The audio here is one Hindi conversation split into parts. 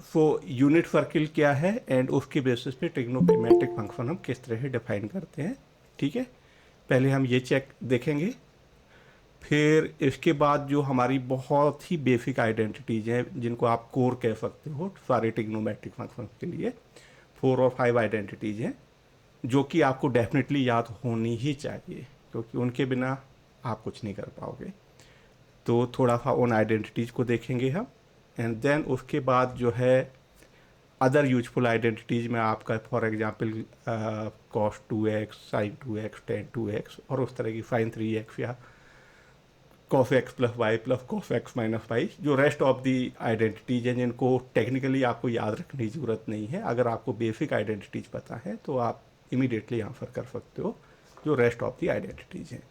सो यूनिट सर्किल क्या है एंड उसके बेसिस पे ट्रिग्नोमेट्रिक फंक्शन हम किस तरह से डिफाइन करते हैं। ठीक है, पहले हम ये चेक देखेंगे, फिर इसके बाद जो हमारी बहुत ही बेसिक आइडेंटिटीज हैं जिनको आप कोर कह सकते हो सारे ट्रिग्नोमेट्रिक फंक्शन के लिए, 4 और 5 आइडेंटिटीज हैं जो कि आपको डेफिनेटली याद होनी ही चाहिए, क्योंकि उनके बिना आप कुछ नहीं कर पाओगे। तो थोड़ा सा उन आइडेंटिटीज को देखेंगे हम, एंड देन उसके बाद जो है अदर यूजफुल आइडेंटिटीज में आपका for example cos 2x, sine 2x, tan 2x और उस तरह की साइन 3x या cos x plus y plus cos x minus y, जो रेस्ट ऑफ दी आइडेंटिटीज हैं जिनको टेक्निकली आपको याद रखने की ज़रूरत नहीं है। अगर आपको बेसिक आइडेंटिटीज पता है तो आप इमीडिएटली आंसर कर सकते हो जो रेस्ट ऑफ दी आइडेंटिटीज हैं।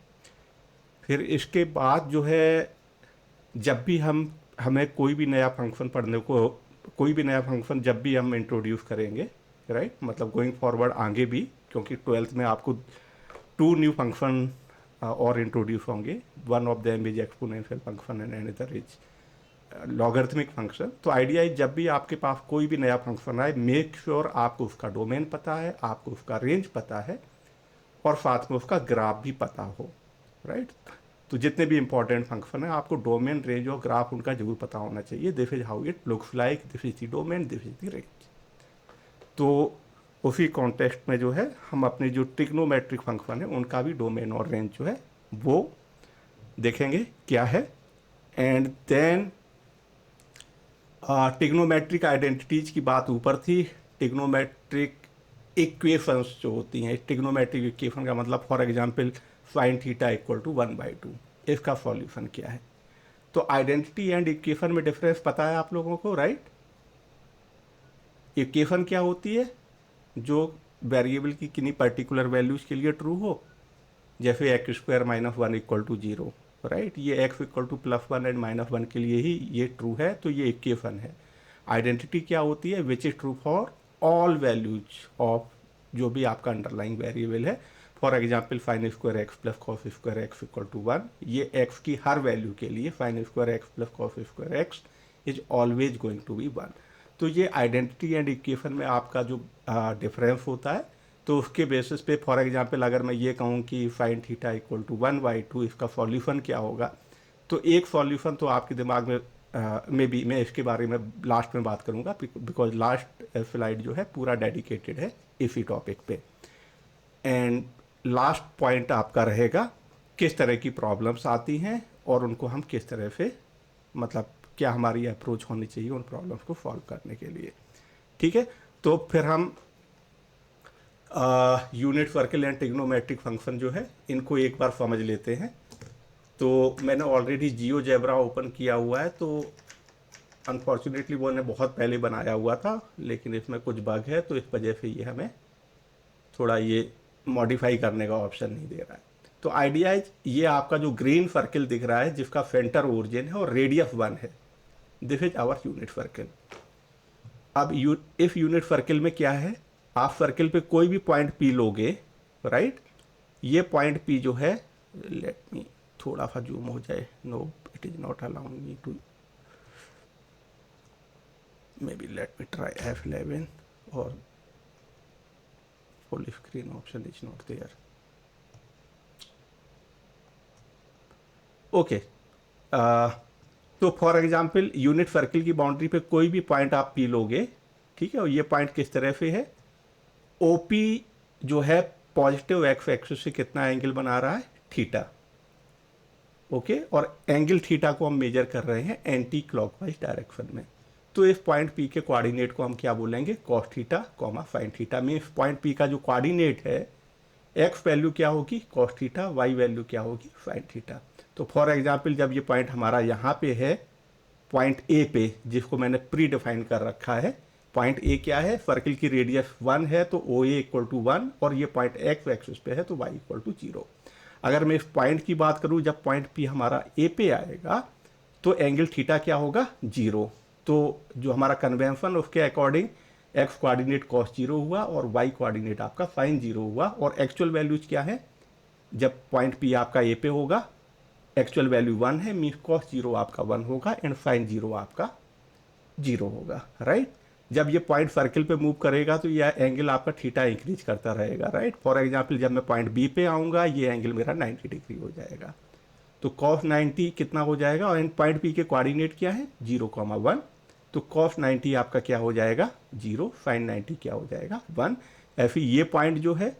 फिर इसके बाद जो है जब भी हमें कोई भी नया फंक्शन पढ़ने को, कोई भी नया फंक्शन जब भी हम इंट्रोड्यूस करेंगे, राइट, मतलब गोइंग फॉरवर्ड आगे भी, क्योंकि 12th में आपको 2 न्यू फंक्शन और इंट्रोड्यूस होंगे। One of them is exponential function and another is logarithmic function. तो आइडिया है जब भी आपके पास कोई भी नया फंक्शन आए, मेक श्योर आपको उसका डोमेन पता है, आपको उसका रेंज पता है और साथ में उसका ग्राफ भी पता हो, राइट। तो जितने भी इंपॉर्टेंट फंक्शन है आपको डोमेन, रेंज और ग्राफ उनका जरूर पता होना चाहिए। This is how it looks like, this is the domain, this is the range. तो उसी कॉन्टेक्स्ट में जो है हम अपने जो ट्रिग्नोमेट्रिक फंक्शन है उनका भी डोमेन और रेंज जो है वो देखेंगे क्या है। एंड देन ट्रिग्नोमेट्रिक आइडेंटिटीज की बात ऊपर थी। ट्रिग्नोमेट्रिक इक्वेशंस जो होती हैं, ट्रिग्नोमेट्रिक इक्वेशन का मतलब for example sine theta equal to 1/2, इसका सॉल्यूशन क्या है। तो आइडेंटिटी एंड इक्वेशन में डिफरेंस पता है आप लोगों को, राइट। इक्वेशन क्या होती है, जो वेरिएबल की किन्हीं पर्टिकुलर वैल्यूज के लिए ट्रू हो, जैसे x square minus 1 equal to 0, right. ये एक्स इक्वल टू +1 एंड -1 के लिए ही ये ट्रू है, तो ये इक्वेशन है। आइडेंटिटी क्या होती है, which is true for all values of जो भी आपका अंडरलाइंग वेरिएबल है। For example sine square x plus cos square x equal to 1, ये एक्स की हर वैल्यू के लिए sine square x plus cos square x is always going to be 1। तो ये आइडेंटिटी एंड इक्वेशन में आपका जो डिफरेंस होता है, तो उसके बेसिस पे फॉर एग्जांपल अगर मैं ये कहूँ कि साइन थीटा इक्वल टू 1/2, इसका सॉल्यूशन क्या होगा, तो एक सॉल्यूशन तो आपके दिमाग में भी मैं इसके बारे में लास्ट में बात करूँगा, बिकॉज लास्ट स्लाइड जो है पूरा डेडिकेटेड है इसी टॉपिक पे। एंड लास्ट पॉइंट आपका रहेगा किस तरह की प्रॉब्लम्स आती हैं और उनको हम किस तरह से, मतलब क्या हमारी अप्रोच होनी चाहिए उन प्रॉब्लम्स को सॉल्व करने के लिए। ठीक है, तो फिर हम unit circle and trigonometric function जो है इनको एक बार समझ लेते हैं। तो मैंने ऑलरेडी जियोजेब्रा ओपन किया हुआ है, तो अनफॉर्चुनेटली वो ने बहुत पहले बनाया हुआ था, लेकिन इसमें कुछ बग है तो इस वजह से ये हमें थोड़ा ये मॉडिफाई करने का ऑप्शन नहीं दे रहा है। तो आइडिया ये आपका जो ग्रीन सर्किल दिख रहा है जिसका सेंटर ओरिजिन है और रेडियस 1 है, this is our unit circle. अब इस यूनिट सर्किल में क्या है, आप सर्किल पे कोई भी पॉइंट पी लोगे, राइट। ये पॉइंट पी जो है, लेट मी थोड़ा सा जूम हो जाए, no it is not allowing me to, may be let me try F11 और full screen option is not there. Okay, तो फॉर एग्जांपल यूनिट सर्किल की बाउंड्री पे कोई भी पॉइंट आप पी लोगे, ठीक है, और ये पॉइंट किस तरह से है, ओपी जो है पॉजिटिव एक्स एक्सिस से कितना एंगल बना रहा है, थीटा, ओके, और एंगल थीटा को हम मेजर कर रहे हैं एंटी क्लॉकवाइज डायरेक्शन में। तो इस पॉइंट पी के कोऑर्डिनेट को हम क्या बोलेंगे, cos theta comma sine theta. में इस पॉइंट पी का जो कोऑर्डिनेट है, एक्स वैल्यू क्या होगी, कॉस थीटा, वाई वैल्यू क्या होगी, साइन थीटा। तो फॉर एग्जाम्पल जब ये पॉइंट हमारा यहाँ पे है, पॉइंट ए पे, जिसको मैंने प्री डिफाइन कर रखा है, पॉइंट ए क्या है, सर्किल की रेडियस 1 है तो ओ ए इक्वल टू 1, और ये पॉइंट एक्स एक्सिस पे है तो वाई इक्वल टू 0। अगर मैं इस पॉइंट की बात करूँ, जब पॉइंट पी हमारा ए पे आएगा तो एंगल थीटा क्या होगा, 0। तो जो हमारा कन्वेंशन उसके अकॉर्डिंग एक्स कोऑर्डिनेट कॉस 0 हुआ और वाई कोऑर्डिनेट आपका साइन 0 हुआ। और एक्चुअल वैल्यूज क्या है, जब पॉइंट पी आपका ए पे होगा एक्चुअल वैल्यू 1 है, मीन कॉस 0 आपका 1 होगा एंड साइन 0 आपका 0 होगा, राइट। जब ये पॉइंट सर्किल पे मूव करेगा तो यह एंगल आपका थीटा इंक्रीज करता रहेगा, राइट। फॉर एग्जांपल जब मैं पॉइंट बी पे आऊँगा ये एंगल मेरा 90 डिग्री हो जाएगा। तो कॉस 90 कितना हो जाएगा, और पॉइंट पी के कोऑर्डिनेट क्या है 0,1, तो कॉस 90 आपका क्या हो जाएगा 0, साइन 90 क्या हो जाएगा 1। ऐसे ये पॉइंट जो है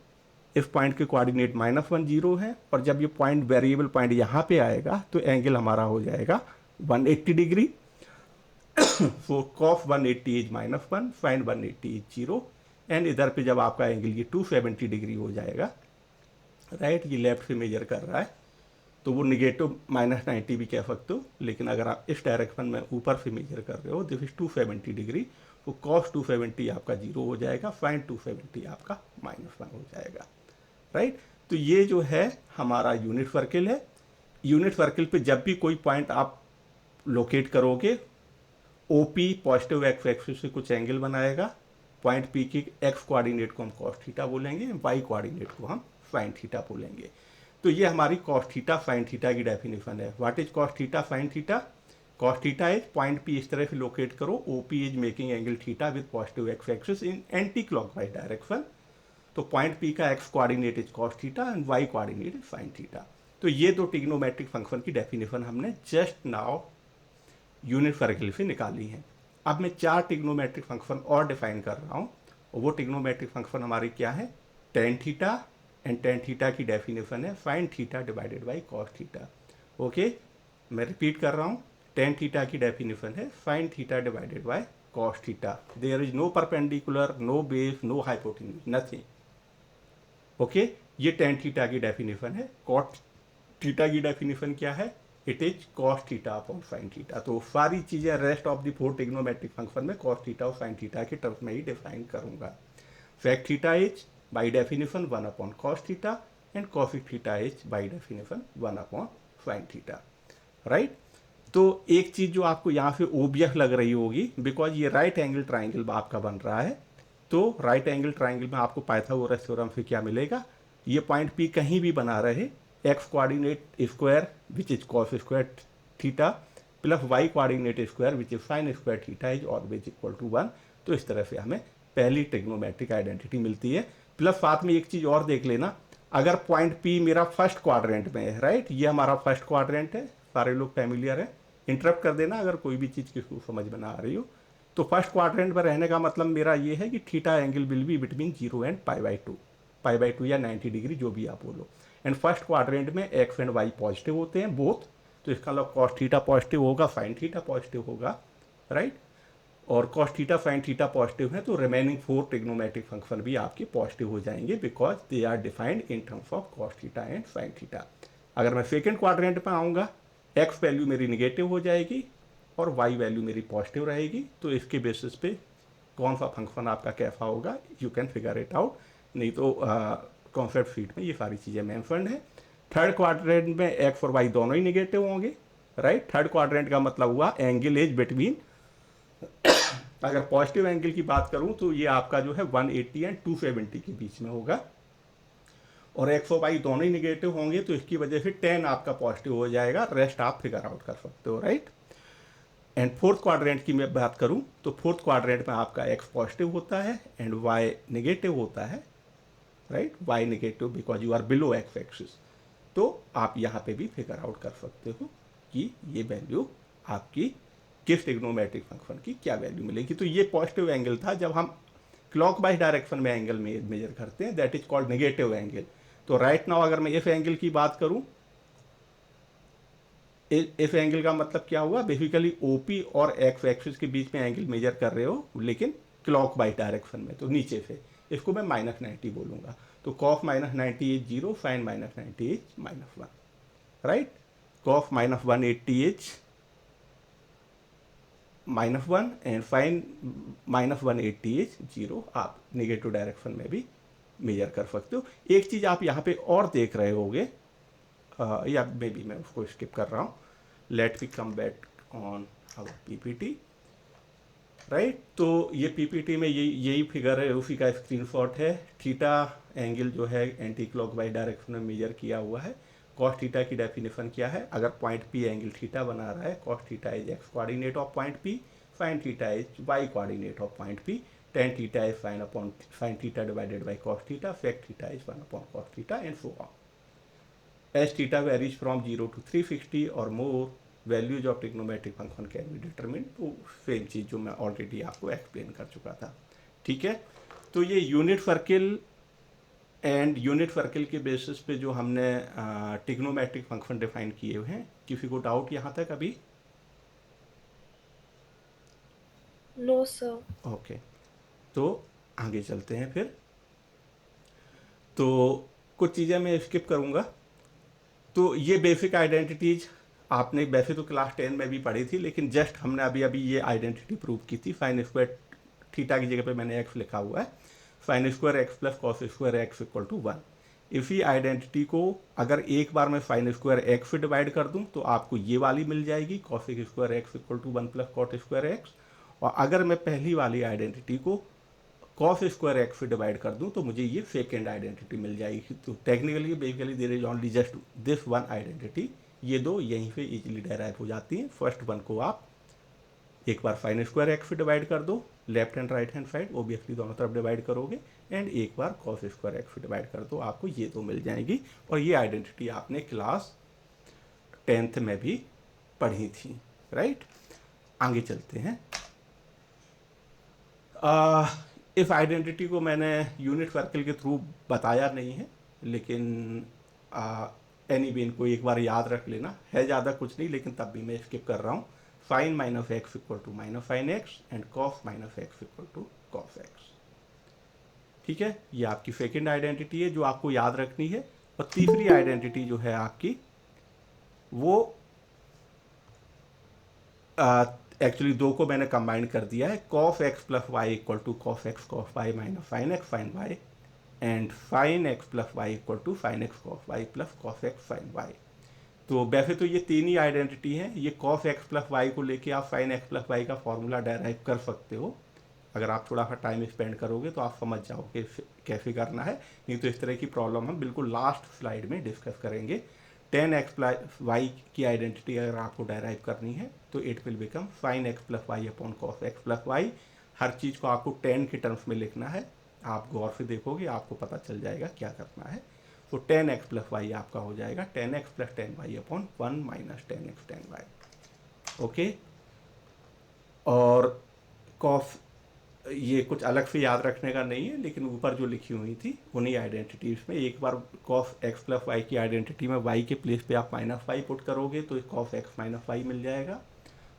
इस पॉइंट के कोऑर्डिनेट -1 0 है, और जब ये पॉइंट वेरिएबल पॉइंट यहाँ पे आएगा तो एंगल हमारा हो जाएगा 180 degree. So cos 180 is -1, sine 180 is 0, and इधर पे जब आपका एंगल ये 270 डिग्री हो जाएगा, राइट, ये लेफ्ट से मेजर कर रहा है तो वो निगेटिव -90 भी कह सकते हो, लेकिन अगर आप इस डायरेक्शन में ऊपर से मेजर कर रहे हो दिस इज 270 डिग्री, तो कॉस 270 आपका 0 हो जाएगा, साइन 270 आपका -1 हो जाएगा, राइट। तो ये जो है हमारा यूनिट सर्किल है। यूनिट सर्किल पे जब भी कोई पॉइंट आप लोकेट करोगे, ओपी पॉजिटिव एक्स एक्सिस से कुछ एंगल बनाएगा, पॉइंट पी की एक्स कोऑर्डिनेट को हम कॉस थीटा बोलेंगे, वाई कोऑर्डिनेट को हम साइन थीटा बोलेंगे। तो ये हमारी कॉस थीटा साइन थीटा की डेफिनेशन है। What is cos theta sine theta? Cos theta is point P इस तरह से लोकेट करो, OP is making angle theta with positive x axis in anti clockwise direction, तो पॉइंट पी का x coordinate is cos theta and Y coordinate is sine theta. तो ये दो ट्रिग्नोमेट्रिक फंक्शन की डेफिनेशन हमने जस्ट नाउ यूनिट सर्किल से निकाली है। अब मैं 4 ट्रिग्नोमेट्रिक फंक्शन और डिफाइन कर रहा हूँ, और वो ट्रिग्नोमेट्रिक फंक्शन हमारी क्या है, tan theta, and tan theta की डेफिनेशन है sine theta divided by cos theta. Okay, मैं रिपीट कर रहा हूँ, टेन थीटा की डेफिनेशन है sine theta divided by cos theta. There is no perpendicular, no base, no hypotenuse, nothing. Okay, ये टेन थीटा की डेफिनेशन है। कॉस थीटा की डेफिनेशन क्या है, it is cos theta upon sine theta. तो सारी चीज़ें rest of the 4 trigonometric function में कॉस थीटा और साइन थीटा के टर्म्स में ही डिफाइन करूंगा। Sec theta is by definition 1 upon cos theta and cosec theta is by definition 1 upon sin theta, right? तो एक चीज़ जो आपको यहाँ से ओबियस लग रही होगी, बिकॉज ये राइट एंगल ट्राइंगल आपका बन रहा है, तो राइट एंगल ट्राइंगल में आपको पाइथागोरस थ्योरम से क्या मिलेगा, ये पॉइंट पी कहीं भी बना रहे, x coordinate square which is cos square theta plus y coordinate square which is sine square theta is always equal to 1। तो इस तरह से हमें पहली ट्रिग्नोमेट्रिक आइडेंटिटी मिलती है। प्लस साथ में एक चीज़ और देख लेना, अगर पॉइंट पी मेरा फर्स्ट क्वाड्रेंट में है, राइट, ये हमारा फर्स्ट क्वाड्रेंट है, सारे लोग फैमिलियर है, इंटरप्ट कर देना अगर कोई भी चीज़ किसको समझ में ना आ रही हो। तो फर्स्ट क्वाड्रेंट में रहने का मतलब मेरा ये है कि theta angle will be between 0 and pi by two या 90 डिग्री जो भी आप बोलो। एंड फर्स्ट क्वाड्रेंट में एक्स एंड वाई पॉजिटिव होते हैं बोथ, तो इसका मतलब कॉस थीटा पॉजिटिव होगा, साइन थीटा पॉजिटिव होगा, राइट। और cos theta sine theta positive है, तो रिमेनिंग 4 ट्रिग्नोमेट्रिक फंक्शन भी आपके पॉजिटिव हो जाएंगे, because they are defined in terms of cos theta and sine theta. अगर मैं सेकेंड क्वाड्रेंट पे आऊँगा, एक्स वैल्यू मेरी निगेटिव हो जाएगी और वाई वैल्यू मेरी पॉजिटिव रहेगी, तो इसके बेसिस पे कौन सा फंक्शन आपका कैसा होगा you can figure it out. नहीं तो कॉन्सेप्ट शीट में ये सारी चीज़ें मेंशन्ड है। थर्ड क्वाड्रेंट में एक्स और वाई दोनों ही निगेटिव होंगे, राइट। थर्ड क्वाड्रेंट का मतलब हुआ एंगल इज बिटवीन, अगर पॉजिटिव एंगल की बात करूं तो ये आपका जो है 180 एंड 270 के बीच में होगा, और एक्स और वाई दोनों ही निगेटिव होंगे, तो इसकी वजह से 10 आपका पॉजिटिव हो जाएगा, रेस्ट आप फिगर आउट कर सकते हो, राइट। एंड फोर्थ क्वाड्रेंट की मैं बात करूं तो फोर्थ क्वाड्रेंट में आपका एक्स पॉजिटिव होता है एंड वाई निगेटिव होता है, right, y negative because you are below x axis. तो आप यहाँ पे भी फिगर आउट कर सकते हो कि ये वैल्यू आपकी किस ट्रिग्नोमेट्रिक फंक्शन की क्या वैल्यू मिलेगी। तो ये पॉजिटिव एंगल था, जब हम क्लॉकवाइज डायरेक्शन में एंगल में मेजर करते हैं, that is called negative angle. तो राइट नाउ अगर मैं इस एंगल की बात करूं, इस एंगल का मतलब क्या हुआ, बेसिकली ओपी और एक्स एक्सिस के बीच में एंगल मेजर कर रहे हो, लेकिन क्लॉकवाइज डायरेक्शन में, तो नीचे से, इसको मैं -90 बोलूंगा। तो cos -90 is 0, sine -90 is -1, right. Cos -180 is -1 and sine -180 is 0। आप निगेटिव डायरेक्शन में भी मेजर कर सकते हो। एक चीज़ आप यहाँ पे और देख रहे होगे, या मे बी मैं उसको स्किप कर रहा हूँ, let me come back on our PPT, right. तो ये पीपीटी में यही फिगर है, उसी का स्क्रीनशॉट है। थीटा एंगल जो है एंटी क्लॉकवाइज डायरेक्शन में मेजर किया हुआ है, कॉस थीटा की डेफिनेशन क्या है, अगर पॉइंट पी एंगल थीटा बना रहा है, cos theta is x coordinate of point P, sine theta is y coordinate of point P, tan theta is sin theta divided by cos theta, sec theta is 1 upon cos theta, and so on. As theta varies from 0 to 360 or more, values of trigonometric function can be determined. तो सेम चीज़ जो मैं ऑलरेडी आपको एक्सप्लेन कर चुका था, ठीक है। तो ये unit circle and unit circle के बेसिस पे जो हमने ट्रिग्नोमेट्रिक फंक्शन डिफाइन किए हुए हैं, किसी को डाउट यहाँ तक अभी? No sir. ओके, तो आगे चलते हैं फिर। तो कुछ चीज़ें मैं स्किप करूँगा। तो ये बेसिक आइडेंटिटीज आपने वैसे तो क्लास 10 में भी पढ़ी थी, लेकिन जस्ट हमने अभी अभी ये आइडेंटिटी प्रूव की थी। साइन स्क्वायर थीटा की जगह पे मैंने एक्स लिखा हुआ है, sine square x plus cos square x equal to 1। इसी आइडेंटिटी को अगर एक बार मैं साइन स्क्वायर एक्स से डिवाइड कर दूं तो आपको ये वाली मिल जाएगी, cos square x equal to 1 plus cot square x. और अगर मैं पहली वाली आइडेंटिटी को कॉस स्क्वायर एक्स से डिवाइड कर दूं तो मुझे ये सेकेंड आइडेंटिटी मिल जाएगी। तो technically basically there is only just this one identity. ये दो यहीं से इजीली डेराइव हो जाती हैं। फर्स्ट वन को आप एक बार साइन स्क्वायर एक्स से डिवाइड कर दो, left and right hand side obviously दोनों तरफ डिवाइड करोगे, एंड एक बार कॉस स्क्वायर एक्स से डिवाइड कर दो, आपको ये दो मिल जाएगी। और ये आइडेंटिटी आपने क्लास 10th में भी पढ़ी थी, राइट। आगे चलते हैं। इस आइडेंटिटी को मैंने यूनिट सर्किल के थ्रू बताया नहीं है, लेकिन एनी भी इनको एक बार याद रख लेना है, ज़्यादा कुछ नहीं, लेकिन तब भी मैं स्किप कर रहा हूँ। Sine minus x equal to minus sine x and cos minus x equal to cos x, ठीक है। ये आपकी सेकेंड आइडेंटिटी है जो आपको याद रखनी है। और तीसरी आइडेंटिटी जो है आपकी वो एक्चुअली दो को मैंने कंबाइन कर दिया है। Cos x plus y equal to cos x cos y minus sine x sine y, and sine x plus y equal to sine x cos y plus cos x sine y. तो वैसे तो ये तीन ही आइडेंटिटी है। ये कॉस एक्स प्लस वाई को लेके आप साइन एक्स प्लस वाई का फॉर्मूला डेराइव कर सकते हो। अगर आप थोड़ा सा टाइम स्पेंड करोगे तो आप समझ जाओगे कैसे करना है। नहीं तो इस तरह की प्रॉब्लम हम बिल्कुल लास्ट स्लाइड में डिस्कस करेंगे। टेन एक्स प्लस वाई की आइडेंटिटी अगर आपको डेराइव करनी है तो it will become sine x plus y upon cos x plus y. हर चीज़ को आपको 10 के टर्म्स में लिखना है। आप गौर से देखोगे आपको पता चल जाएगा क्या करना है। तो 10x प्लस वाई आपका हो जाएगा 10x plus 10y upon 1 minus 10x 10y, okay. और कॉस ये कुछ अलग से याद रखने का नहीं है, लेकिन ऊपर जो लिखी हुई थी उन्हीं आइडेंटिटीज़ में एक बार कॉस एक्स प्लस वाई की आइडेंटिटी में y के प्लेस पे आप माइनस वाई पुट करोगे तो कॉस एक्स माइनस वाई मिल जाएगा।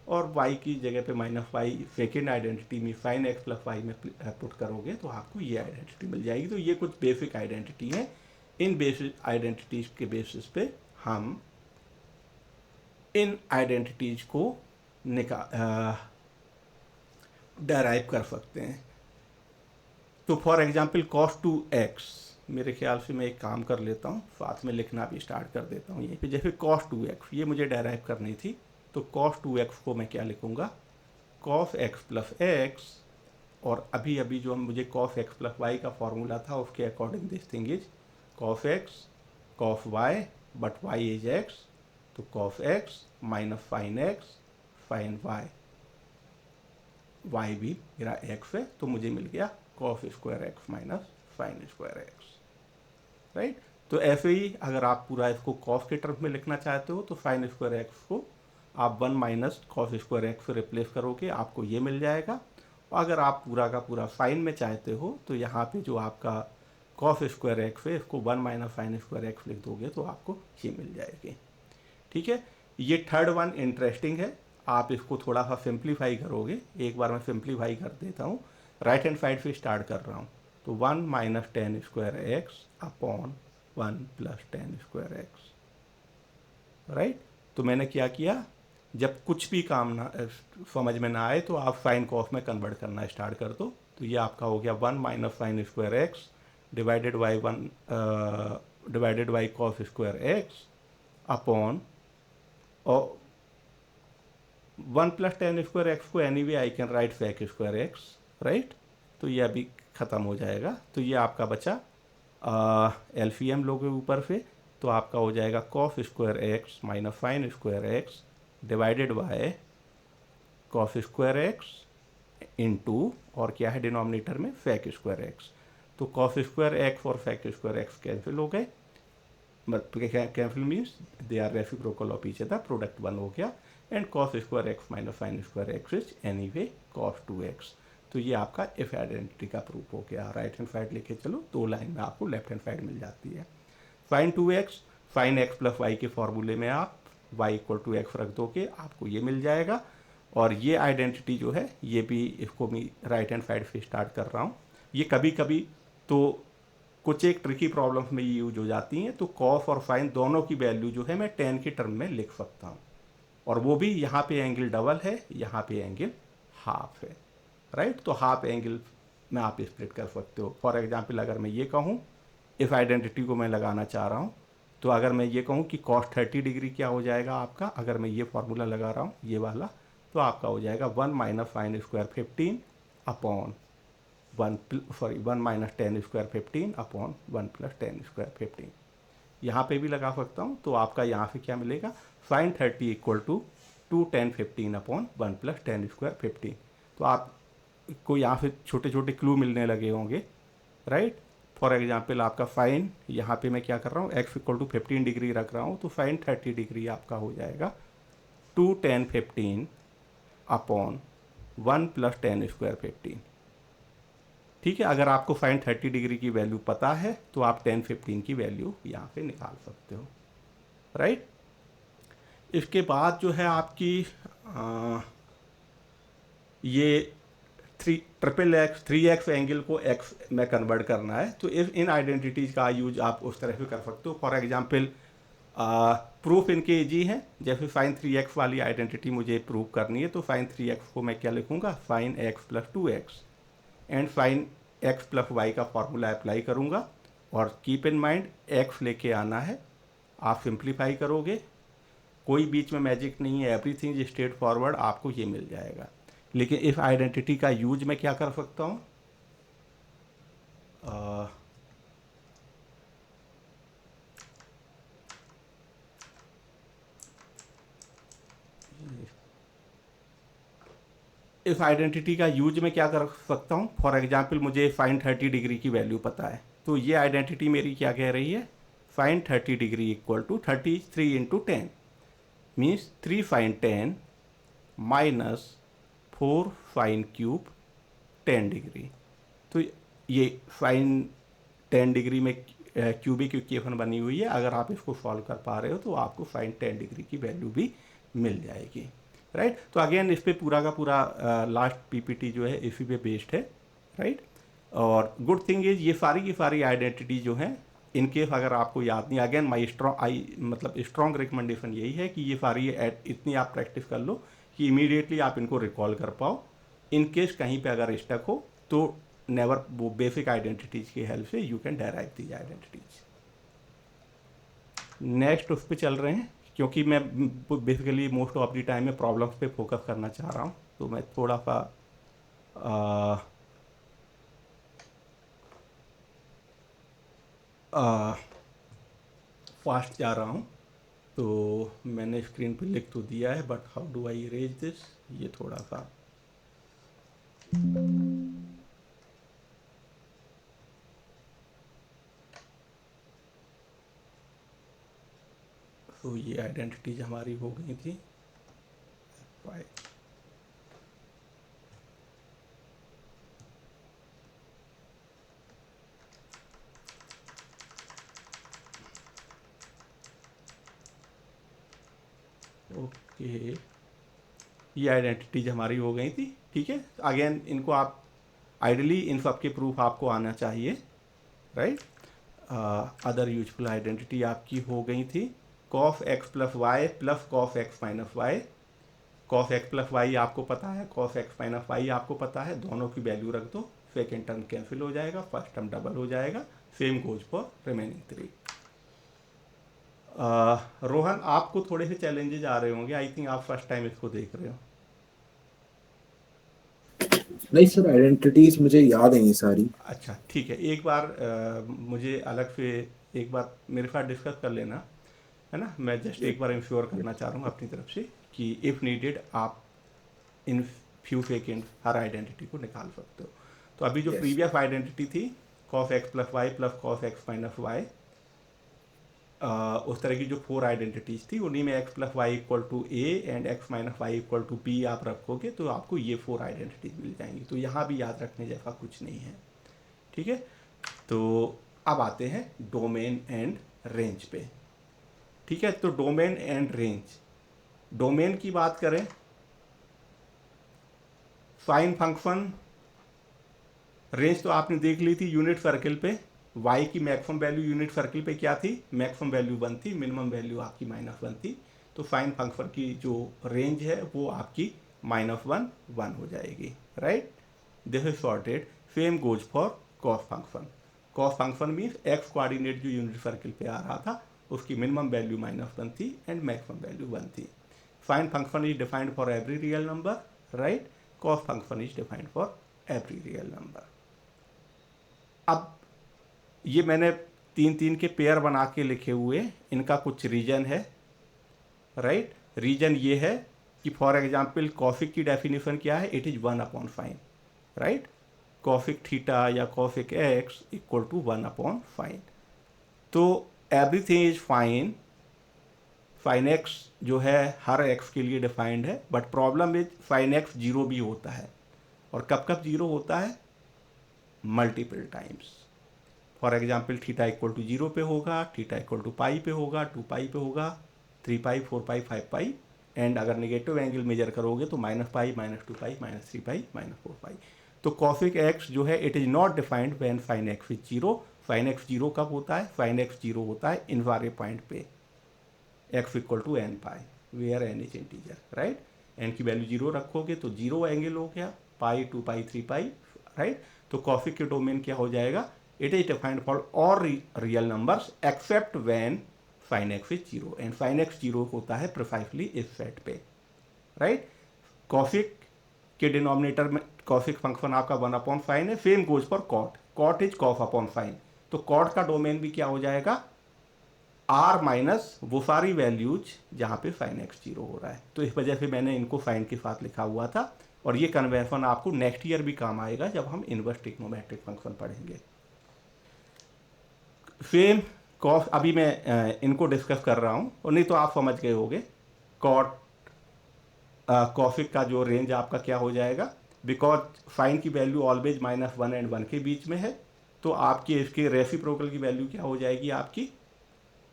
और y की जगह पे माइनस वाई सेकेंड आइडेंटिटी में साइन एक्स प्लस वाई में पुट करोगे तो आपको ये आइडेंटिटी मिल जाएगी। तो ये कुछ बेसिक आइडेंटिटी है। इन बेसिक आइडेंटिटीज़ के बेसिस पे हम इन आइडेंटिटीज़ को डेराइव कर सकते हैं। तो फॉर एग्जांपल cos 2x, मेरे ख्याल से मैं एक काम कर लेता हूँ, साथ में लिखना भी स्टार्ट कर देता हूँ यहीं पे। जैसे cos 2x ये मुझे डेराइव करनी थी, तो cos 2x को मैं क्या लिखूँगा, cos x प्लस एक्स। और अभी अभी जो मुझे cos x प्लस वाई का फॉर्मूला था उसके according this thing is cos x cos y, but y is x, तो cos x minus sine x sine y, y भी मेरा x है, तो मुझे मिल गया cos square x minus sine square x, right. तो ऐसे ही अगर आप पूरा इसको cos के टर्म में लिखना चाहते हो तो साइन स्क्वायर एक्स को आप 1 माइनस cos स्क्वायर एक्स से रिप्लेस करोगे, आपको ये मिल जाएगा। और अगर आप पूरा का पूरा साइन में चाहते हो तो यहाँ पे जो आपका cos स्क्वायर एक्स है इसको 1 माइनस साइन स्क्वायर एक्स लिख दोगे तो आपको ये मिल जाएगी, ठीक है। ये थर्ड वन इंटरेस्टिंग है, आप इसको थोड़ा सा सिंप्लीफाई करोगे। एक बार मैं सिंप्लीफाई कर देता हूँ, राइट हैंड साइड से स्टार्ट कर रहा हूँ। तो 1 minus 10 square x upon 1 plus 10 square x, right. तो मैंने क्या किया, जब कुछ भी काम ना समझ में ना आए तो आप साइन कॉस में कन्वर्ट करना स्टार्ट कर दो। तो ये आपका हो गया 1 minus sine square x divided by 1 divided by cos square x upon, और 1 प्लस 10 स्क्वायर एक्स को anyway I can write sec square x, right. तो ये अभी ख़त्म हो जाएगा। तो ये आपका बचा एलसीएम लोगे ऊपर से, तो आपका हो जाएगा cos square x minus sine square x divided by cos square x into और क्या है डिनोमिनेटर में सेक स्क्वायर एक्स। तो कॉस स्क्वायर एक्स और सेक स्क्वायर एक्स कैंसिल हो गए, मतलब cancel means they are reciprocal of each other, product 1 हो गया। And cos square x minus sine square x is anyway cos 2x। तो ये आपका इफ आइडेंटिटी का प्रूफ हो गया। राइट हैंड साइड लेके चलो, 2 लाइन में आपको लेफ्ट हैंड साइड मिल जाती है। Sine 2x, sine x plus y के फॉर्मूले में आप y इक्वल टू एक्स रख दोगे, आपको ये मिल जाएगा। और ये आइडेंटिटी जो है ये भी, इसको मैं राइट हैंड साइड से स्टार्ट कर रहा हूँ। ये कभी कभी तो कुछ एक ट्रिकी प्रॉब्लम्स में ये यूज हो जाती हैं। तो कॉस और साइन दोनों की वैल्यू जो है मैं tan के टर्म में लिख सकता हूँ, और वो भी यहाँ पे एंगल डबल है, यहाँ पे एंगल हाफ है। राइट, तो हाफ एंगल में आप स्प्लिट कर सकते हो। फॉर एग्जाम्पल अगर मैं ये कहूँ, इस आइडेंटिटी को मैं लगाना चाह रहा हूँ, तो अगर मैं ये कहूँ कि cos 30 डिग्री क्या हो जाएगा आपका, अगर मैं ये फॉर्मूला लगा रहा हूँ ये वाला, तो आपका हो जाएगा 1 minus sine square 15 upon 1 minus ten square 15 upon 1 plus tan square 15। यहाँ पे भी लगा सकता हूँ, तो आपका यहाँ से क्या मिलेगा, sine 30 equal to 2 10 15 upon 1 plus tan square 15। तो आपको यहाँ से छोटे छोटे क्लू मिलने लगे होंगे। राइट, फॉर एग्जाम्पल आपका साइन, यहाँ पे मैं क्या कर रहा हूँ, एक्स इक्वल टू 15 डिग्री रख रहा हूँ, तो साइन 30 डिग्री आपका हो जाएगा 2 10 15 अपॉन 1 प्लस टेन स्क्वायर 15। ठीक है, अगर आपको साइन 30 डिग्री की वैल्यू पता है तो आप 10 15 की वैल्यू यहाँ पे निकाल सकते हो। राइट, इसके बाद जो है आपकी ये ट्रिपल एक्स 3x एंगल को x में कन्वर्ट करना है, तो इस इन आइडेंटिटीज़ का यूज आप उस तरह से कर सकते हो। फॉर एग्जांपल प्रूफ इनके इजी है, जैसे साइन 3x वाली आइडेंटिटी मुझे प्रूव करनी है, तो साइन 3x को मैं क्या लिखूंगा, sine x plus 2x and sine x plus y का फॉर्मूला अप्लाई करूंगा। और कीप इन माइंड x लेके आना है, आप सिंप्लीफाई करोगे, कोई बीच में मैजिक नहीं है, एवरीथिंग इज स्ट्रेट फॉरवर्ड, आपको ये मिल जाएगा। लेकिन इस आइडेंटिटी का यूज मैं क्या कर सकता हूँ, इस आइडेंटिटी का यूज मैं क्या कर सकता हूँ, फॉर एग्जांपल मुझे साइन 30 डिग्री की वैल्यू पता है, तो ये आइडेंटिटी मेरी क्या कह रही है, sine 30 degree equal to 33 into 10 means 3 sine 10 minus 4 sine cube 10 degree. तो ये साइन 10 डिग्री में क्यूबिक इक्वेशन बनी हुई है, अगर आप इसको सॉल्व कर पा रहे हो तो आपको साइन 10 डिग्री की वैल्यू भी मिल जाएगी। राइट, तो अगेन इस पे पूरा का पूरा लास्ट पीपीटी जो है इसी पे बेस्ड है। राइट, और गुड थिंग इज ये सारी की सारी आइडेंटिटी जो है, इनकेस अगर आपको याद नहीं, अगेन माई स्ट्रॉन्ग रिकमेंडेशन यही है कि ये सारी इतनी आप प्रैक्टिस कर लो कि इमीडिएटली आप इनको रिकॉल कर पाओ। इन केस कहीं पे अगर स्टक हो तो नेवर, वो बेसिक आइडेंटिटीज की हेल्प से you can derive these identities. Next उस पर चल रहे हैं, क्योंकि मैं basically most of the time में प्रॉब्लम्स पे फोकस करना चाह रहा हूँ, तो मैं थोड़ा सा फास्ट जा रहा हूँ। तो मैंने स्क्रीन पे लिख तो दिया है, but how do I erase this, ये थोड़ा सा तो ये आइडेंटिटीज हमारी हो गई थी। ओके, ये आइडेंटिटीज हमारी हो गई थी। ठीक है, अगेन इनको आप आइडली इन सब के प्रूफ आपको आना चाहिए। राइट, अदर यूजफुल आइडेंटिटी आपकी हो गई थी, cos x plus y plus cos x minus y. Cos x plus y आपको पता है, कॉस एक्स माइनस वाई आपको पता है, दोनों की वैल्यू रख दो, सेकेंड टर्म कैंसिल हो जाएगा, फर्स्ट टर्म डबल हो जाएगा, same goes for remaining 3। Rohan, आपको थोड़े से चैलेंजेस आ रहे होंगे, आई थिंक आप फर्स्ट टाइम इसको देख रहे हो। नहीं सर, आइडेंटिटीज मुझे याद है ये सारी। अच्छा ठीक है, एक बार मुझे अलग से एक बार मेरे साथ डिस्कस कर लेना, है ना। मैं जस्ट एक बार इंश्योर करना चाह रहा हूँ अपनी तरफ से कि इफ़ नीडेड आप इन फ्यू सेकेंड हर आइडेंटिटी को निकाल सकते हो। तो अभी जो Yes. प्रीवियस आइडेंटिटी थी cos x plus y plus cos x minus y, उस तरह की जो 4 आइडेंटिटीज थी उन्हीं में x plus y equal to A and x minus y equal to B आप रखोगे तो आपको ये 4 आइडेंटिटीज मिल जाएंगी। तो यहाँ भी याद रखने जैसा कुछ नहीं है, ठीक है। तो अब आते हैं डोमेन एंड रेंज पे, ठीक है। तो डोमेन एंड रेंज, डोमेन की बात करें, फाइन फंक्शन, रेंज तो आपने देख ली थी यूनिट सर्किल पे, y की मैक्सिमम वैल्यू यूनिट सर्किल पे क्या थी, मैक्सिमम वैल्यू 1 थी, मिनिमम वैल्यू आपकी -1 थी। तो फाइन फंक्शन की जो रेंज है वो आपकी -1 1 हो जाएगी, right. This is sorted. Same goes for cos function. Cos function means x coordinate जो यूनिट सर्किल पे आ रहा था उसकी मिनिमम वैल्यू -1 थी एंड मैक्सिमम वैल्यू 1 थी। Fine function is defined for every real number, right. Cos function is defined for every real number. अब ये मैंने 3 के पेयर बना के लिखे हुए, इनका कुछ रीजन है, राइट। रीजन ये है कि फॉर एग्जांपल कॉफिक की डेफिनेशन क्या है, इट इज 1/फाइन, राइट। कॉफिक थीटा या कॉफिक एक्स इक्वल टू 1/फाइन। तो everything is fine, sine x जो है हर एक्स के लिए डिफाइंड है, but problem is sine x zero भी होता है। और कब कब जीरो होता है, multiple times. For example theta equal to 0 पे होगा, थीटा इक्वल टू पाई पे होगा, 2 पाई पे होगा, 3 पाई, 4 पाई, 5 पाई, एंड अगर नेगेटिव एंगल मेजर करोगे तो -पाई, -2 पाई, -3 पाई, -4 पाई। तो कॉफिक एक्स जो है it is not defined when fine x is 0। Fine x 0 कब होता है, फाइन एक्स 0 होता है इन वाले पॉइंट पे x equal to n pi, where n is integer, right. n की वैल्यू 0 रखोगे तो 0 एंगल हो गया, पाई, 2 पाई, 3 पाई, राइट। तो कॉफिक के डोमेन क्या हो जाएगा, it is defined for all real numbers except when sin x is 0 and sin x 0 होता है precisely इस सेट पे, राइट। कॉफिक के डिनोमिनेटर में कॉफिक फंक्शन आपका 1/फाइन है। Same goes for cot, cot is cos upon sine. तो कॉट का डोमेन भी क्या हो जाएगा, r माइनस वो सारी वैल्यूज जहाँ पे sin x 0 हो रहा है। तो इस वजह से मैंने इनको फाइन के साथ लिखा हुआ था, और ये कन्वेंशन आपको नेक्स्ट ईयर भी काम आएगा जब हम इनवर्स ट्रिग्नोमेट्रिक फंक्शन पढ़ेंगे। सेम कॉस, अभी मैं इनको डिस्कस कर रहा हूँ, और नहीं तो आप समझ गए होंगे। कॉट कॉफिक का जो रेंज आपका क्या हो जाएगा, बिकॉज फाइन की वैल्यू ऑलवेज -1 एंड 1 के बीच में है, तो आपकी इसके रेसिप्रोकल की वैल्यू क्या हो जाएगी आपकी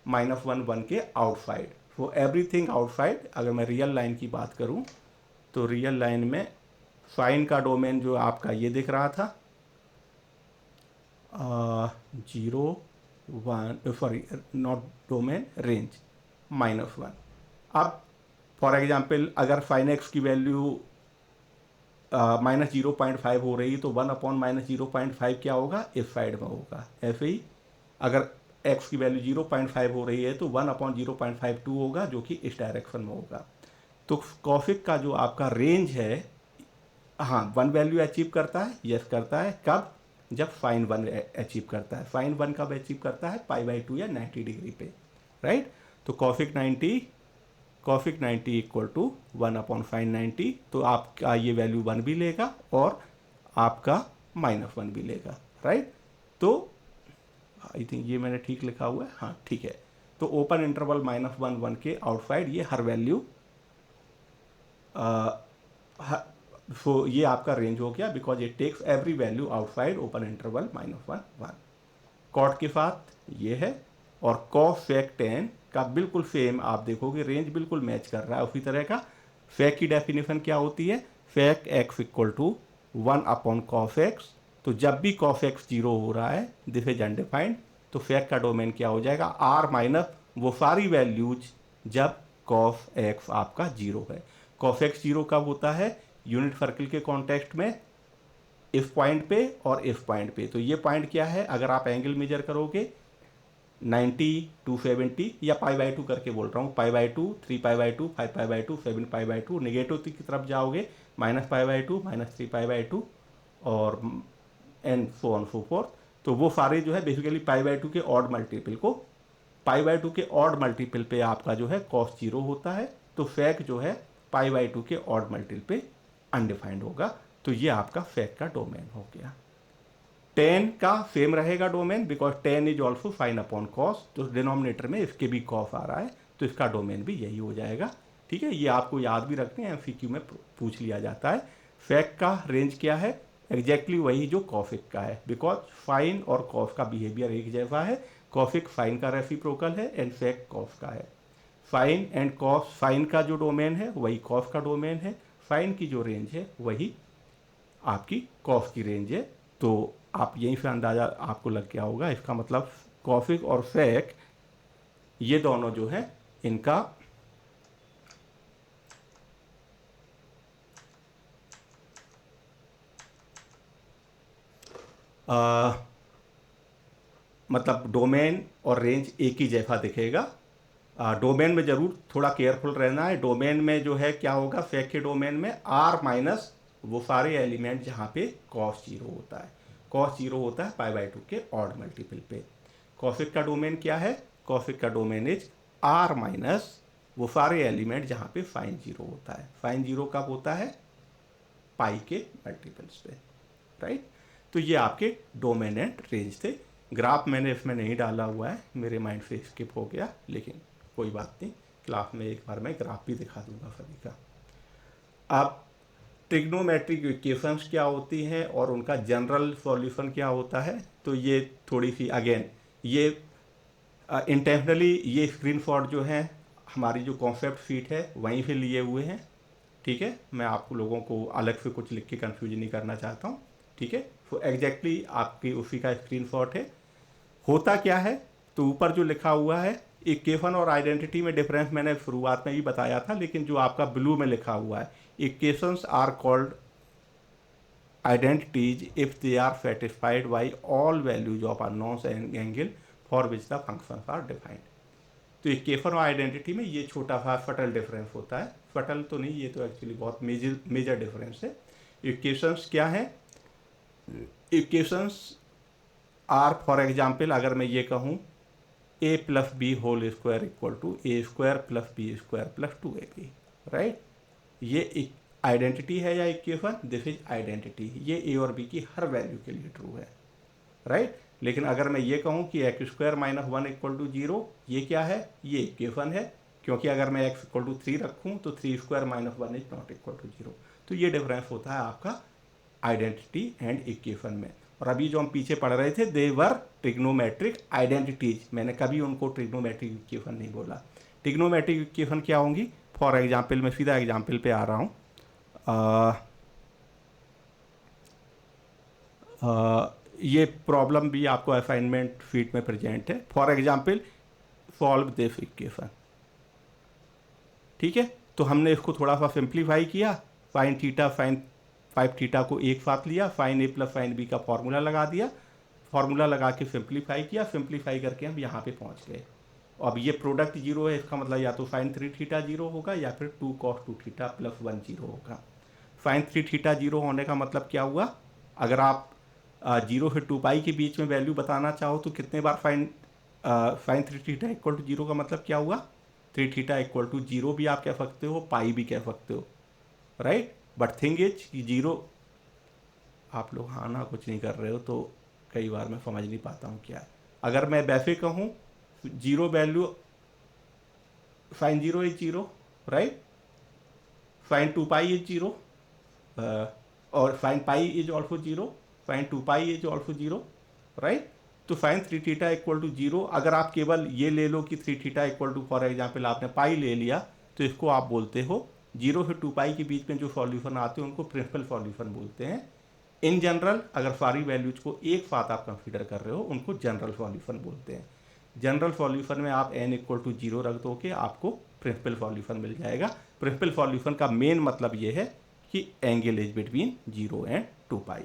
-1 1 के आउटसाइड। So everything outside. अगर मैं रियल लाइन की बात करूँ तो रियल लाइन में फाइन का डोमेन जो आपका ये दिख रहा था 0 1, सॉरी नॉट डोमेन, रेंज -1। अब फॉर एग्जांपल अगर फाइन एक्स की वैल्यू -0.5 हो रही तो 1/-0.5 क्या होगा, इस साइड में होगा। ऐसे ही अगर x की वैल्यू 0.5 हो रही है तो 1/0.52 होगा, जो कि इस डायरेक्शन में होगा। तो कॉफिक का जो आपका रेंज है, हाँ 1 वैल्यू अचीव करता है, यस करता है, कब, जब फाइन 1 अचीव करता है। फाइन 1 कब अचीव करता है, π/2 या 90 डिग्री पे, राइट। तो कॉफिक 90 इक्वल टू 1/sin 90, तो आपका ये वैल्यू 1 भी लेगा और आपका -1 भी लेगा, राइट। तो आई थिंक ये मैंने ठीक लिखा हुआ है, हाँ ठीक है। तो ओपन इंटरवल -1 1 के आउटसाइड ये हर वैल्यू, सो ये आपका रेंज हो गया, because it takes every value outside open interval -1 1। कॉट के साथ ये है, और कॉस सेक टेन का बिल्कुल सेम आप देखोगे, रेंज बिल्कुल मैच कर रहा है उसी तरह का। सेक की डेफिनेशन क्या होती है, sec x equal to 1/cos x। तो जब भी cos x 0 हो रहा है, दिस इज अनडिफाइंड, तो सेक का डोमेन क्या हो जाएगा, r माइनस वो सारी वैल्यूज जब cos x आपका 0 है। cos x 0 कब होता है, यूनिट सर्किल के कॉन्टेक्स्ट में, इस पॉइंट पे और इस पॉइंट पे। तो ये पॉइंट क्या है, अगर आप एंगल मेजर करोगे 90 270 या π/2 करके बोल रहा हूँ, π/2 3π/2 5π/2 7π/2, नेगेटिव की तरफ जाओगे -π/2 -3π/2 और and so on so fourth. तो वो सारे जो है बेसिकली पाई बाय 2 के ऑड मल्टीपल को पाई बाय 2 के ऑड मल्टीपल पे आपका जो है कॉस जीरो होता है, तो फैक जो है पाई बाय 2 के ऑड मल्टीपल पे अनडिफाइंड होगा। तो ये आपका फैक का डोमेन हो गया। टेन का सेम रहेगा domain, because ten is also sine upon cos, तो डिनोमिनेटर में इसके भी कॉस आ रहा है, तो इसका डोमेन भी यही हो जाएगा। ठीक है, ये आपको याद भी रखते हैं, एमसीक्यू में पूछ लिया जाता है। फैक का रेंज क्या है? एग्जैक्टली वही जो कॉफिक का है, बिकॉज फाइन और कॉस का बिहेवियर एक जैसा है। कॉफिक फाइन का रेसिप्रोकल है एंड फैक कॉस का है। फाइन एंड कॉस, फाइन का जो डोमेन है वही कॉस का डोमेन है, फाइन की जो रेंज है वही आपकी कॉस की रेंज है। तो आप यहीं से अंदाज़ा आपको लग गया होगा, इसका मतलब कॉफिक और फैक ये दोनों जो है इनका मतलब डोमेन और रेंज एक ही जैसा दिखेगा। डोमेन में ज़रूर थोड़ा केयरफुल रहना है। डोमेन में जो है क्या होगा, फैक के डोमेन में आर माइनस वो सारे एलिमेंट जहाँ पे कॉस जीरो होता है। कॉस जीरो होता है पाई बाय 2 के ऑड मल्टीपल पे। कॉफिक का डोमेन क्या है? कॉफिक का डोमेन इज आर माइनस वो सारे एलिमेंट जहाँ पे फाइन जीरो होता है। फाइन जीरो कब होता है? पाई के मल्टीपल्स पे, राइट। तो ये आपके डोमेन एंड रेंज थे। ग्राफ मैंने इसमें नहीं डाला हुआ है, मेरे माइंड से स्किप हो गया, लेकिन कोई बात नहीं, क्लास में एक बार मैं ग्राफ भी दिखा दूंगा सभी का। अब ट्रिग्नोमेट्रिक इक्वेशंस क्या होती हैं और उनका जनरल सॉल्यूशन क्या होता है, तो ये थोड़ी सी अगेन ये इंटेंशनली ये स्क्रीनशॉट जो है हमारी जो कॉन्सेप्ट शीट है वहीं से लिए हुए हैं। ठीक है, मैं आप लोगों को अलग से कुछ लिख के कंफ्यूज नहीं करना चाहता हूँ। ठीक है, तो एग्जैक्टली आपकी उसी का स्क्रीनशॉट है। होता क्या है, तो ऊपर जो लिखा हुआ है इक्वेशन और आइडेंटिटी में डिफरेंस मैंने शुरुआत में भी बताया था, लेकिन जो आपका ब्लू में लिखा हुआ है, equations are called identities if they are satisfied by all values of unknowns and angle for which the functions are defined। तो इक्वेशन और आइडेंटिटी में ये छोटा सा फटल डिफरेंस होता है। फटल तो नहीं, ये तो एक्चुअली बहुत मेजर डिफरेंस है। इक्वेशंस क्या है? इक्वेशंस आर फॉर एग्जाम्पल अगर मैं ये कहूँ a plus B whole square equal to A square plus B square plus 2ab, right. ये आइडेंटिटी है या इक्वेशन? This is identity. ये ए और बी की हर वैल्यू के लिए ट्रू है, राइट। लेकिन अगर मैं ये कहूँ कि X square minus 1 equal to 0, ये क्या है? ये इक्वेशन है, क्योंकि अगर मैं एक्स इक्वल टू 3 रखूँ तो 3 square minus 1 is not equal to 0। तो ये डिफरेंस होता है आपका आइडेंटिटी एंड इक्वेशन में। और अभी जो हम पीछे पढ़ रहे थे दे वर ट्रिग्नोमेट्रिक आइडेंटिटीज, मैंने कभी उनको ट्रिग्नोमेट्रिक इक्वेशन नहीं बोला। ट्रिग्नोमेट्रिक इक्वेशन क्या होंगी? फॉर एग्जाम्पल, मैं सीधा एग्जाम्पल पे आ रहा हूँ। ये प्रॉब्लम भी आपको असाइनमेंट शीट में प्रेजेंट है। For example solve this equation. ठीक है, तो हमने इसको थोड़ा सा सिंप्लीफाई किया, साइन थीटा साइन 5 थीटा को एक साथ लिया, साइन ए प्लस साइन बी का फॉर्मूला लगा दिया, फॉर्मूला लगा के सिंप्लीफाई किया, सिंप्लीफाई करके हम यहाँ पे पहुँच गए। अब ये प्रोडक्ट जीरो है, इसका मतलब या तो साइन 3 थीटा जीरो होगा या फिर 2 कॉस 2 थीटा प्लस 1 जीरो होगा। साइन 3 थीटा जीरो होने का मतलब क्या हुआ? अगर आप 0 से 2 पाई के बीच में वैल्यू बताना चाहो तो कितने बार साइन 3 थीटा इक्वल टू 0 का मतलब क्या हुआ? 3 थीटा इक्वल टू 0 भी आप कह सकते हो, पाई भी कह सकते हो, राइट। बट थिंग इज कि 0, आप लोग हाँ ना कुछ नहीं कर रहे हो तो कई बार मैं समझ नहीं पाता हूँ क्या है। अगर मैं वैसे कहूँ 0 value, sine 0 is 0, right. Sine 2 pi is 0 और sine pi is also 0, sine 2 pi is also 0, right. तो साइन 3 थीटा इक्वल टू 0, अगर आप केवल ये ले लो कि 3 theta equal to, for example आपने पाई ले लिया, तो इसको आप बोलते हो 0 से 2 पाई के बीच में जो सॉल्यूशन आते हैं उनको प्रिंसिपल सॉल्यूशन बोलते हैं। इन जनरल अगर सारी वैल्यूज को एक साथ आप कंसीडर कर रहे हो उनको जनरल सॉल्यूशन बोलते हैं। जनरल सॉल्यूशन में आप n इक्वल टू 0 रख दो के आपको प्रिंसिपल सॉल्यूशन मिल जाएगा। प्रिंसिपल सॉल्यूशन का मेन मतलब ये है कि एंगल इज बिटवीन 0 एंड 2 पाई।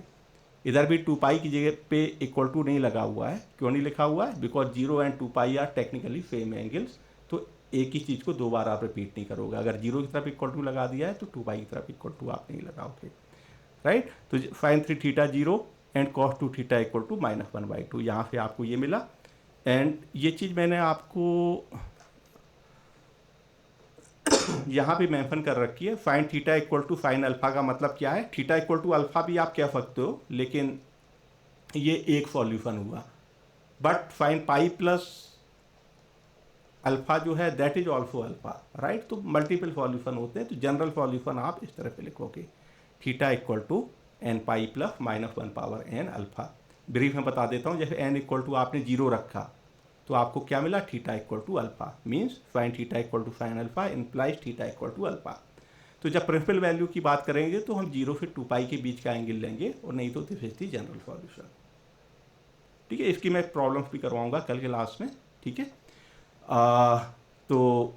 इधर भी 2 पाई की जगह पे इक्वल टू नहीं लगा हुआ है, क्यों नहीं लिखा हुआ है? Because 0 and 2 pi are technically same angles, तो एक ही चीज़ को दो बार आप रिपीट नहीं करोगे। अगर 0 की तरफ इक्वल टू लगा दिया है तो 2 पाई की तरफ इक्वल टू आप नहीं लगाओगे, राइट। तो sine 3 theta 0 and cos 2 theta equal to -1/2। यहाँ से आपको ये मिला। एंड ये चीज़ मैंने आपको यहाँ भी मेंशन कर रखी है। Sine theta equal to sine alpha का मतलब क्या है? थीटा इक्वल टू अल्फा भी आप कह सकते हो, लेकिन ये एक सॉल्यूशन हुआ। But fine pi plus alpha जो है that is also alpha, right. तो मल्टीपल सॉल्यूशन होते हैं, तो जनरल सॉल्यूशन आप इस तरह पे लिखोगे, theta equal to N pi plus -1 power N alpha. Brief में बता देता हूँ, जैसे एन इक्वल टू आपने 0 रखा तो आपको क्या मिला? Theta equal to alpha. Means sine theta equal to sine alpha implies theta equal to alpha. तो जब प्रिंसिपल वैल्यू की बात करेंगे तो हम 0 से 2 पाई के बीच का एंगल लेंगे, और नहीं तो this is the general solution. ठीक है, इसकी मैं प्रॉब्लम्स भी करवाऊंगा कल के क्लास में। ठीक है, तो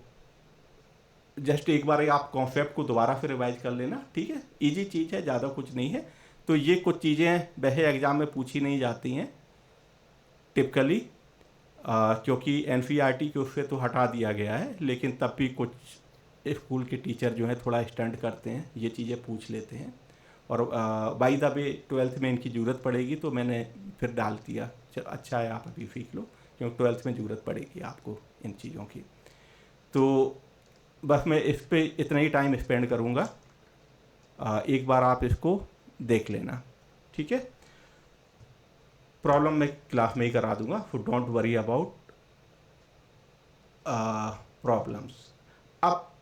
जस्ट एक बार आप कॉन्सेप्ट को दोबारा से रिवाइज कर लेना। ठीक है, इजी चीज़ है, ज़्यादा कुछ नहीं है। तो ये कुछ चीज़ें वैसे एग्जाम में पूछी नहीं जाती हैं टिपिकली, क्योंकि एनसीईआरटी के उससे तो हटा दिया गया है, लेकिन तब भी कुछ स्कूल के टीचर जो है थोड़ा स्टंट करते हैं, ये चीज़ें पूछ लेते हैं। और बाई द वे 12th में इनकी ज़रूरत पड़ेगी तो मैंने फिर डाल दिया। चल अच्छा है, आप अभी सीख लो, क्योंकि 12th में ज़रूरत पड़ेगी आपको इन चीज़ों की। तो बस मैं इस पे इतना ही टाइम स्पेंड करूँगा, एक बार आप इसको देख लेना। ठीक है, प्रॉब्लम मैं क्लास में ही करा दूंगा, so don't worry about problems. अब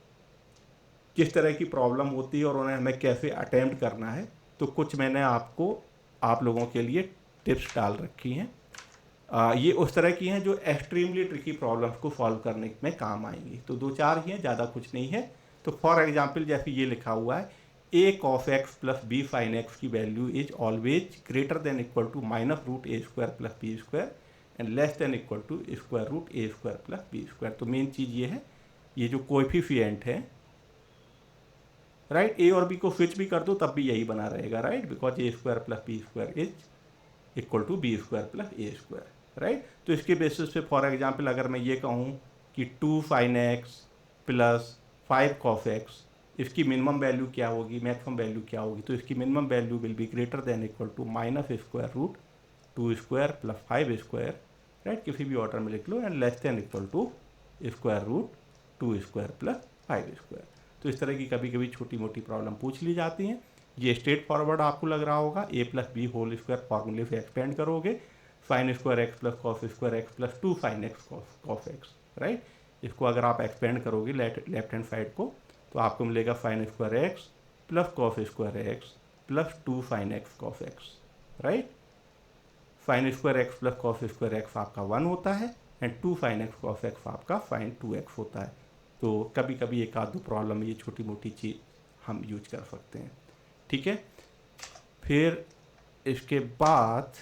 किस तरह की प्रॉब्लम होती है और उन्हें हमें कैसे अटेम्प्ट करना है, तो कुछ मैंने आपको आप लोगों के लिए टिप्स डाल रखी हैं। ये उस तरह की हैं जो एक्सट्रीमली ट्रिकी प्रॉब्लम्स को सॉल्व करने में काम आएंगी। तो 2-4 ही हैं, ज़्यादा कुछ नहीं है। तो फॉर एग्जाम्पल जैसे ये लिखा हुआ है, a cos x plus b sin x की value is always greater than equal to -√a² plus b² and less than equal to √a² plus b²। तो मेन चीज़ ये है, ये जो कोएफिशिएंट है, राइट, a और b को स्विच भी कर दो तब भी यही बना रहेगा, right, because a² plus b² is equal to b² plus a², right. तो इसके बेसिस पे फॉर एग्जाम्पल अगर मैं ये कहूँ कि 2 sin x plus 5 cos x, इसकी मिनिमम वैल्यू क्या होगी, मैक्सिमम वैल्यू क्या होगी, तो इसकी minimum value will be greater than equal to -√2² plus 5², right, किसी भी ऑर्डर में लिख लो, and less than equal to √2² plus 5²। तो इस तरह की कभी कभी छोटी मोटी प्रॉब्लम पूछ ली जाती हैं। ये स्ट्रेट फॉरवर्ड आपको लग रहा होगा, a plus B whole square फॉर्मूले से एक्सपेंड करोगे, sin² x plus cos² x plus 2 sin x cos x, right. इसको अगर आप एक्सपेंड करोगे लेफ्ट हैंड साइड को, तो आपको मिलेगा sin² x plus cos² x plus 2 sin x cos x, right. sin² x plus cos² x आपका 1 होता है, and 2 sin x cos x आपका sin 2x होता है। तो कभी कभी एक आध दो प्रॉब्लम में ये छोटी मोटी चीज़ हम यूज कर सकते हैं। ठीक है, फिर इसके बाद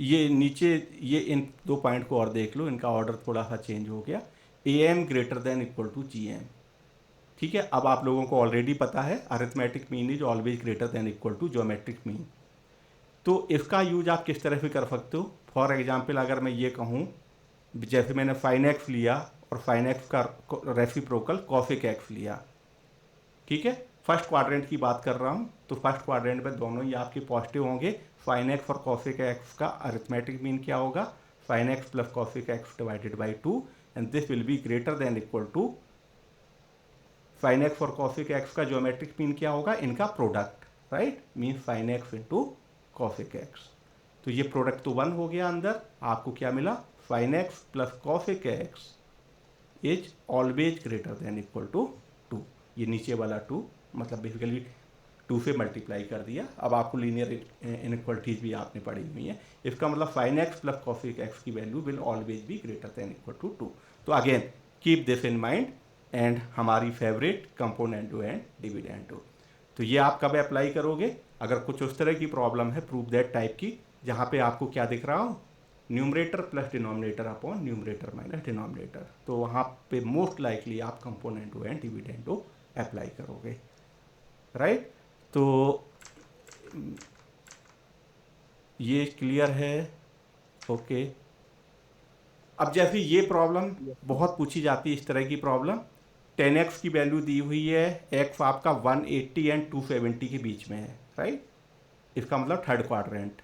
ये नीचे ये इन 2 पॉइंट को और देख लो, इनका ऑर्डर थोड़ा सा चेंज हो गया, am greater than equal to gm। ठीक है, अब आप लोगों को ऑलरेडी पता है arithmetic mean is always greater than equal to geometric mean. तो इसका यूज आप किस तरह से कर सकते हो? फॉर एग्जाम्पल अगर मैं ये कहूँ, जैसे मैंने sin x लिया और sin x का रेसिप्रोकल cosec x लिया, ठीक है, फर्स्ट क्वाड्रेंट की बात कर रहा हूँ, तो फर्स्ट क्वाड्रेंट में दोनों ही आपके पॉजिटिव होंगे। sin x और cosec x का अरिथमेटिक मीन क्या होगा? sin x plus cosec x divided by 2, and this will be greater than equal to sin x और cosec x का ज्योमेट्रिक मीन क्या होगा? इनका product, right, mean sin x into cosec x। तो ये प्रोडक्ट तो 1 हो गया अंदर, आपको क्या मिला? sin x plus cosec x is always greater than equal to 2। ये नीचे वाला 2 मतलब बेसिकली 2 से मल्टीप्लाई कर दिया। अब आपको लीनियर इनइक्वलिटीज भी आपने पढ़ी हुई है, इसका मतलब sin x plus cosec x की वैल्यू will always be greater than equal to 2। तो again keep this in mind, and हमारी फेवरेट कंपोनेंटो एंड डिविडेंडो। तो ये आप कब अप्लाई करोगे? अगर कुछ उस तरह की प्रॉब्लम है प्रूफ दैट टाइप की, जहाँ पे आपको क्या दिख रहा हो, numerator plus denominator upon numerator minus denominator, तो वहाँ पे मोस्ट लाइकली आप कंपोनेंटो एंड डिविडेंडो अप्लाई करोगे, राइट। तो ये क्लियर है? ओके। अब जैसे ये प्रॉब्लम बहुत पूछी जाती है, इस तरह की प्रॉब्लम, 10x की वैल्यू दी हुई है, x आपका 180 एंड 270 के बीच में है, राइट, इसका मतलब थर्ड क्वाड्रेंट।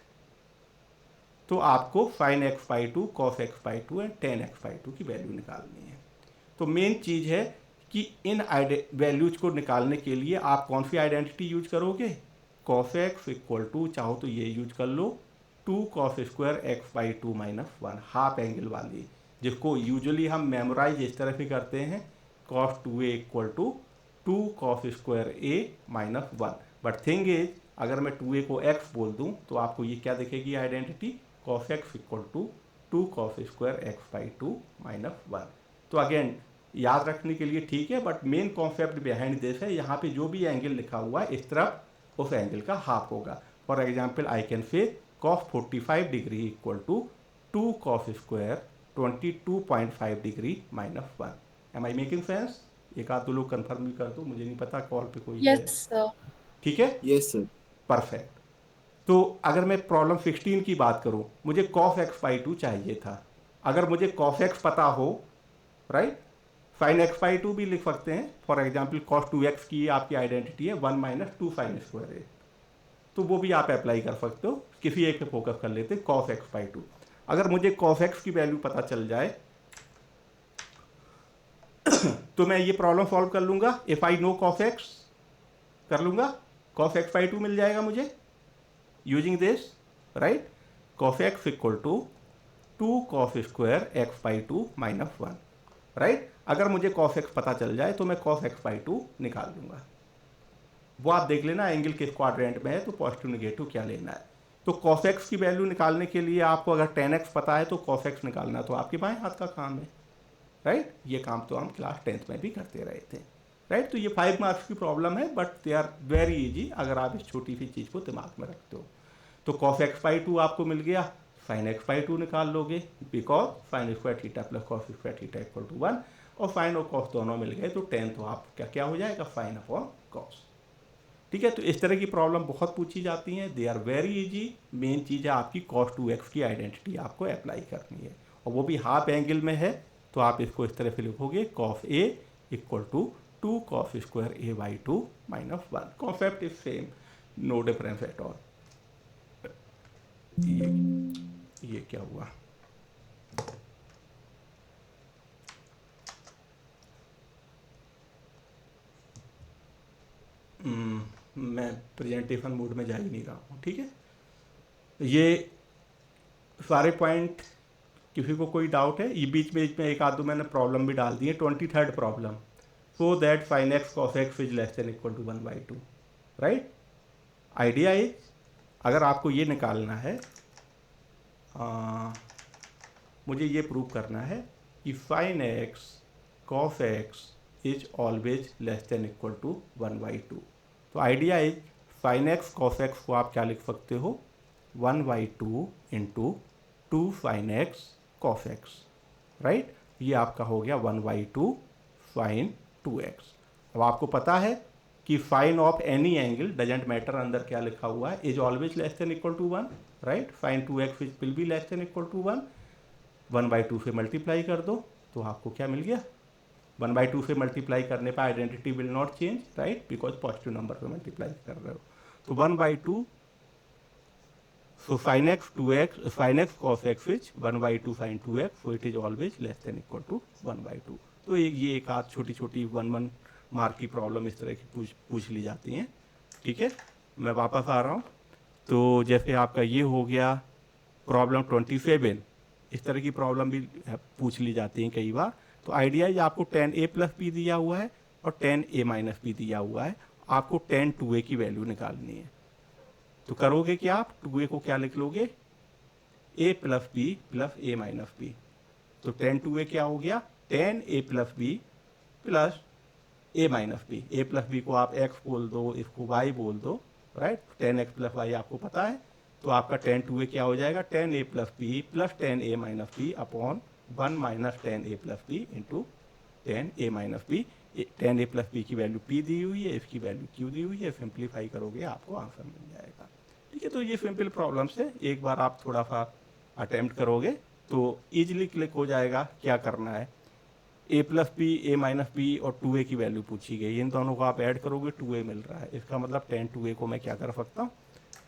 तो आपको sin x by to, cos x by to and tan x by to की वैल्यू निकालनी है। तो मेन चीज़ है कि इन वैल्यूज को निकालने के लिए आप कौन सी आइडेंटिटी यूज करोगे, cos x इक्वल टू, चाहो तो ये यूज कर लो, 2 cos square x by two minus one, half angle वाली, जिसको यूजुअली हम मेमोराइज इस तरह से करते हैं, cos 2a equal to 2 cos square a minus one. But thing is, अगर मैं 2a को x बोल दूं तो आपको ये क्या दिखेगी identity, cos x equal to 2 cos square x by two minus one. तो अगेन याद रखने के लिए ठीक है, but main concept behind this है, यहाँ पे जो भी एंगल लिखा हुआ है इस तरफ उस एंगल का हाफ होगा। For example I can say cos 45 degree equal to 2 cos square 22.5 degree minus one. Am I making sense? एक आध दो लोग कन्फर्म भी कर दो, मुझे नहीं पता कॉल पे कोई है। Yes, sir. ठीक है, यस सर। परफेक्ट। तो अगर मैं प्रॉब्लम 16 की बात करूं, मुझे cos x बाई टू चाहिए था। अगर मुझे cos x पता हो, right, sin x by to भी लिख सकते हैं। फॉर एग्जाम्पल cos 2x की आपकी आइडेंटिटी है 1 माइनस 2 sin स्क्वायर है, तो वो भी आप अप्लाई कर सकते हो। किसी एक पे फोकस कर लेते हैं, cos x बाई टू। अगर मुझे cos x की वैल्यू पता चल जाए तो मैं ये प्रॉब्लम सॉल्व कर लूंगा। If I know cos x कर लूंगा, cos x बाई टू मिल जाएगा मुझे using this, right, cos x equal to 2 cos square x by two minus one, right. अगर मुझे cos x पता चल जाए तो मैं cos x बाई टू निकाल दूंगा। वो आप देख लेना एंगल किस क्वाड्रेंट में है, तो पॉजिटिव निगेटिव क्या लेना है। तो cos x की वैल्यू निकालने के लिए आपको अगर tan x पता है तो cos x निकालना तो आपके बाएं हाथ का काम है, राइट। ये काम तो हम क्लास 10th में भी करते रहे थे, राइट। तो ये 5 मार्क्स की प्रॉब्लम है, but they are very easy अगर आप इस छोटी सी चीज़ को दिमाग में रखते हो। तो cos x बाई टू आपको मिल गया, sin x बाई टू निकाल लोगे, because sin square theta plus cos square theta equal to 1, और sin और cos दोनों मिल गए, तो tan तो आप क्या क्या हो जाएगा, sin अपॉन cos। ठीक है, तो इस तरह की प्रॉब्लम बहुत पूछी जाती हैं, they are very easy. Main चीज़ है आपकी cos 2x की आइडेंटिटी आपको अप्लाई करनी है, और वो भी हाफ एंगल में है, तो आप इसको इस तरह से लिखोगे, cos a equal to 2 cos square a by two minus one. Concept is same, no difference at all. ये क्या हुआ, मैं प्रेजेंटेशन मोड में जा ही नहीं रहा हूँ, ठीक है। ये सारे पॉइंट, किसी को कोई डाउट है? ये बीच में एक आध दो मैंने प्रॉब्लम भी डाल दी है। 23rd problem, so that sin x cos x is less than equal to 1 by two, right. Idea is, अगर आपको ये निकालना है, मुझे ये प्रूव करना है कि sin x cos x is always less than equal to 1 by टू। तो idea is, sin x cos x को आप क्या लिख सकते हो, 1 by two into 2 sin x cos x, right. ये आपका हो गया 1 बाई टू sin 2x। अब आपको पता है कि sin of any angle doesn't matter, अंदर क्या लिखा हुआ है, is always less than equal to 1, right. sin 2x will be less than equal to 1। 1 by two से मल्टीप्लाई कर दो तो आपको क्या मिल गया, 1 बाई टू से मल्टीप्लाई करने पर identity will not change, right, because positive number से मल्टीप्लाई कर रहे हो। तो 1 by to, so sin x 2x, sin x cos x is 1 by 2 sin 2x, so it is always less than equal to 1 by 2। तो ये एक आध छोटी छोटी 1 मार्क की प्रॉब्लम इस तरह की पूछ ली जाती हैं, ठीक है। मैं वापस आ रहा हूँ, तो जैसे आपका ये हो गया प्रॉब्लम 27, इस तरह की प्रॉब्लम भी पूछ ली जाती हैं कई बार। तो आइडिया ये आपको tan a प्लस बी दिया हुआ है और tan a माइनस बी दिया हुआ है, आपको tan 2a की वैल्यू निकालनी है। तो करोगे क्या आप, 2a को क्या लिख लोगे, a plus B plus a minus B. तो tan 2a क्या हो गया, tan a plus B plus a minus B. a plus B को आप x बोल दो, इसको y बोल दो, right. tan x plus y आपको पता है, तो आपका tan 2a क्या हो जाएगा, tan a plus B plus tan a minus B upon 1 minus tan a plus B into tan a minus B. tan a plus B की वैल्यू p दी हुई है, इसकी वैल्यू q दी हुई है, सिंप्लीफाई करोगे आपको आंसर मिल जाएगा, ठीक है। तो ये सिंपल प्रॉब्लम्स है, एक बार आप थोड़ा सा अटेम्प्ट करोगे तो ईजिली क्लिक हो जाएगा क्या करना है। ए प्लस बी, ए माइनस बी और 2a की वैल्यू पूछी गई। इन दोनों को आप ऐड करोगे 2a मिल रहा है। इसका मतलब tan 2a को मैं क्या कर सकता हूँ,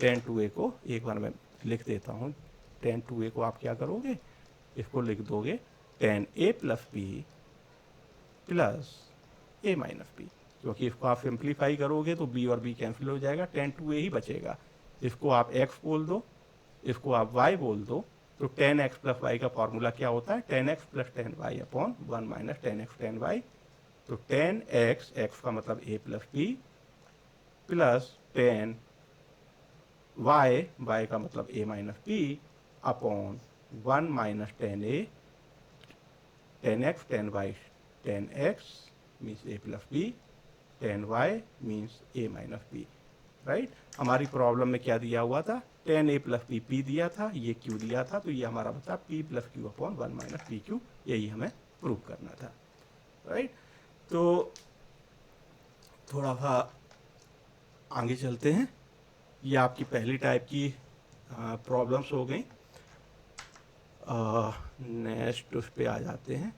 tan 2a को एक बार मैं लिख देता हूँ। tan 2a को आप क्या करोगे, इसको लिख दोगे tan a plus B plus a minus B, क्योंकि इसको आप सिंप्लीफाई करोगे तो b और b कैंसिल हो जाएगा, tan 2a ही बचेगा। इसको आप x बोल दो, इसको आप y बोल दो, तो tan x प्लस वाई का फॉर्मूला क्या होता है, tan x plus tan y upon 1 minus tan x tan y। तो tan x, x का मतलब a plus B, plus tan y, y का मतलब a minus B upon 1 minus tan a, tan x tan y, tan x means a plus B, tan y means a minus B. Right, हमारी प्रॉब्लम में क्या दिया हुआ था, tan a plus B p दिया था, ये q दिया था, तो ये हमारा बचा p plus q upon 1 minus P Q, यही हमें प्रूव करना था। राइट, तो थोड़ा सा आगे चलते हैं। ये आपकी पहली टाइप की प्रॉब्लम्स हो गई। नेक्स्ट उस पर आ जाते हैं।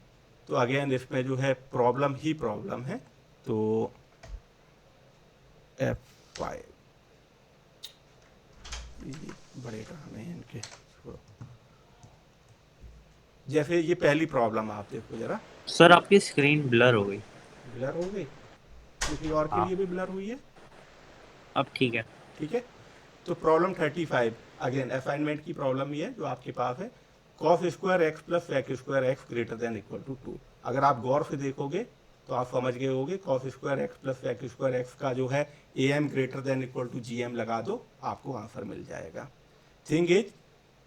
तो अगेन इसमें जो है प्रॉब्लम ही प्रॉब्लम है। तो F5 बड़े काम है इनके। जैसे ये पहली प्रॉब्लम आप देखो जरा, सर आपकी स्क्रीन ब्लर हो गई। ब्लर हो गई, किसी और के हाँ। लिए भी ब्लर हुई है? अब ठीक है। ठीक है, तो प्रॉब्लम 35 अगेन असाइनमेंट की प्रॉब्लम ये है जो आपके पास है, cos square x plus sec square X greater than equal to 2। अगर आप गौर से देखोगे तो आप समझ गए होगे, cos square x plus sec square X का जो है A M greater than equal to G M लगा दो, आपको आंसर मिल जाएगा। थिंग इज,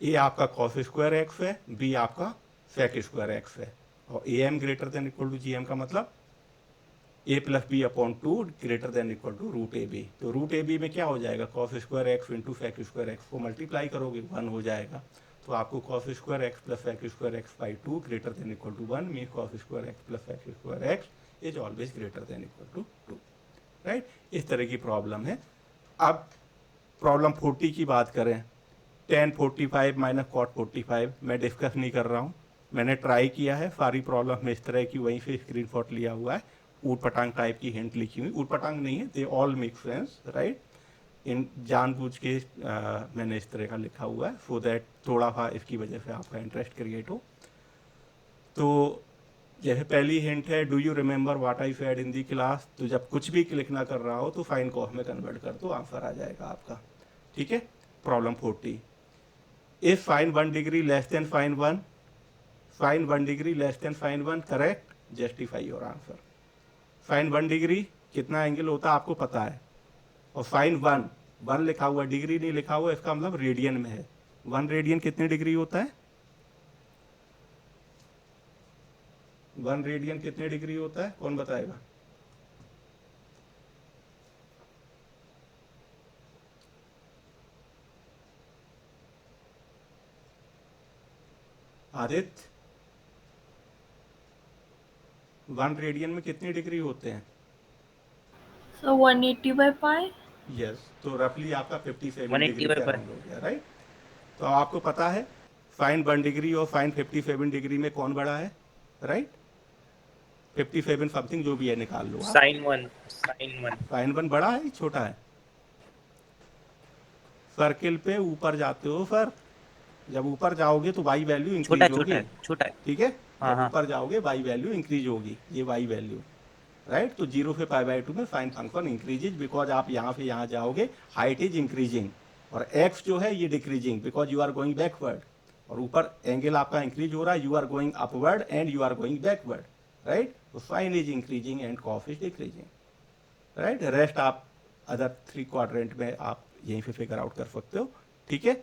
ए आपका कॉस स्क्वायर एक्स है, बी आपका सेक स्क्वायर एक्स है, और A M greater than equal to G M का मतलब A plus B upon 2 greater than equal to root A B. तो रूट ए बी में क्या हो जाएगा, cos square x into sec square x को मल्टीप्लाई करोगे 1 हो जाएगा। तो आपको cos square x plus sec square x by 2 greater than equal to 1 mean cos square x plus sec square x is always greater than equal to 2। Right, इस तरह की प्रॉब्लम है। अब प्रॉब्लम 40 की बात करें, tan 45 माइनस कॉट 45, मैं डिस्कस नहीं कर रहा हूँ, मैंने ट्राई किया है सारी प्रॉब्लम में इस तरह की, वहीं से स्क्रीनशॉट लिया हुआ है, ऊट पटांग टाइप की हिंट लिखी हुई, ऊट पटांग नहीं है, they all make sense. Right, इन जानबूझ के मैंने इस तरह का लिखा हुआ है सो दैट थोड़ा सा इसकी वजह से आपका इंटरेस्ट क्रिएट हो। तो जैसे पहली हिंट है, do you remember what I said in the class. तो जब कुछ भी क्लिक ना कर रहा हो तो साइन कॉस में कन्वर्ट कर दो, आंसर आ जाएगा आपका। ठीक है, problem 40, if sine 1 degree less than sine 1, sine 1 degree less than sine 1, correct, justify your answer. Sine 1 degree कितना एंगल होता है आपको पता है, और साइन 1 लिखा हुआ, डिग्री नहीं लिखा हुआ, इसका मतलब रेडियन में है। 1 रेडियन कितने डिग्री होता है, 1 रेडियन कितने डिग्री होता है, कौन बताएगा? आदित्य, 1 रेडियन में कितने डिग्री होते हैं? So 180 by pi? यस, तो रफली आपका 57 180 डिग्री by का pi। राउंड हो गया। राइट, तो आपको पता है साइन 1 डिग्री और साइन 57 डिग्री में कौन बड़ा है? राइट, 57 समथिंग जो भी है निकाल लो आप। Sign 1, sine 1। साइन 1 बड़ा है छोटा है? सर्किल पे ऊपर जाते हो सर, जब ऊपर जाओगे तो वाई वैल्यू छोटा इंक्रीज है, होगी। छोटा है। ठीक है, हाँ, जब हाँ। ऊपर जाओगे वाई वैल्यू इंक्रीज होगी, ये वाई वैल्यू। राइट, तो 0 से पाई बाई 2 में साइन फंक्शन इंक्रीजेज, बिकॉज आप यहाँ से यहाँ जाओगे, हाइट इज इंक्रीजिंग, और एक्स जो है ये decreasing because you are going backward, और ऊपर एंगल आपका इंक्रीज हो रहा है, you are going upward and you are going backward. Right, तो sine is increasing and cos is decreasing. Right, rest आप अदर 3 क्वाड्रेंट में आप यहीं से फिगर आउट कर सकते हो। ठीक है,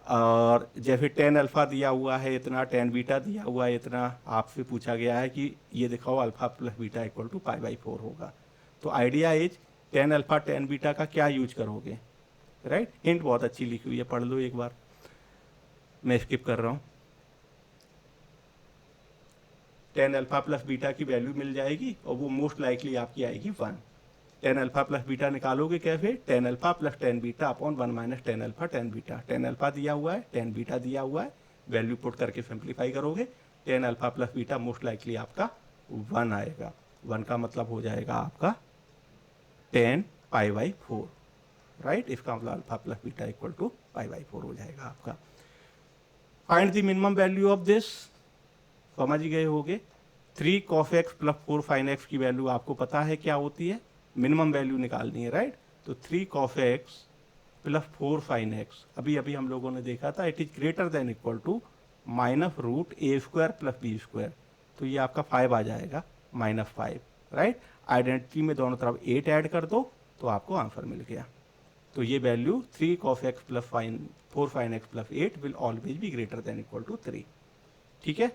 और जैसे tan अल्फा दिया हुआ है इतना, tan बीटा दिया हुआ है इतना, आपसे पूछा गया है कि ये दिखाओ alpha plus beta equal to pi by 4 होगा। तो idea is tan alpha tan beta का क्या यूज करोगे। राइट, हिंट बहुत अच्छी लिखी हुई है, पढ़ लो एक बार, मैं स्किप कर रहा हूँ। tan अल्फा प्लस बीटा की वैल्यू मिल जाएगी और वो मोस्ट लाइकली आपकी आएगी 1। tan अल्फा प्लस बीटा निकालोगे कैसे, tan alpha plus tan beta upon 1 minus tan alpha tan beta. tan alpha दिया हुआ है, tan बीटा दिया हुआ है, वैल्यू पुट करके सिंप्लीफाई करोगे, tan alpha plus beta most likely आपका 1 आएगा। 1 का मतलब हो जाएगा आपका 10π/4, राइट। इसका मतलब alpha plus beta equal to π/4 हो जाएगा आपका। Find the minimum value of this, समझ गए होगे। 3 cos x plus 4 sin x की वैल्यू आपको पता है क्या होती है, मिनिमम वैल्यू निकालनी है, राइट। तो 3 cos x plus 4 sin x, अभी अभी हम लोगों ने देखा था, it is greater than equal to -√a² plus b², तो ये आपका 5 आ जाएगा, -5, राइट। आइडेंटिटी में दोनों तरफ 8 ऐड कर दो तो आपको आंसर मिल गया। तो ये value 3 cos x plus 4 sin x plus 8 will always be greater than equal to 3, ठीक है।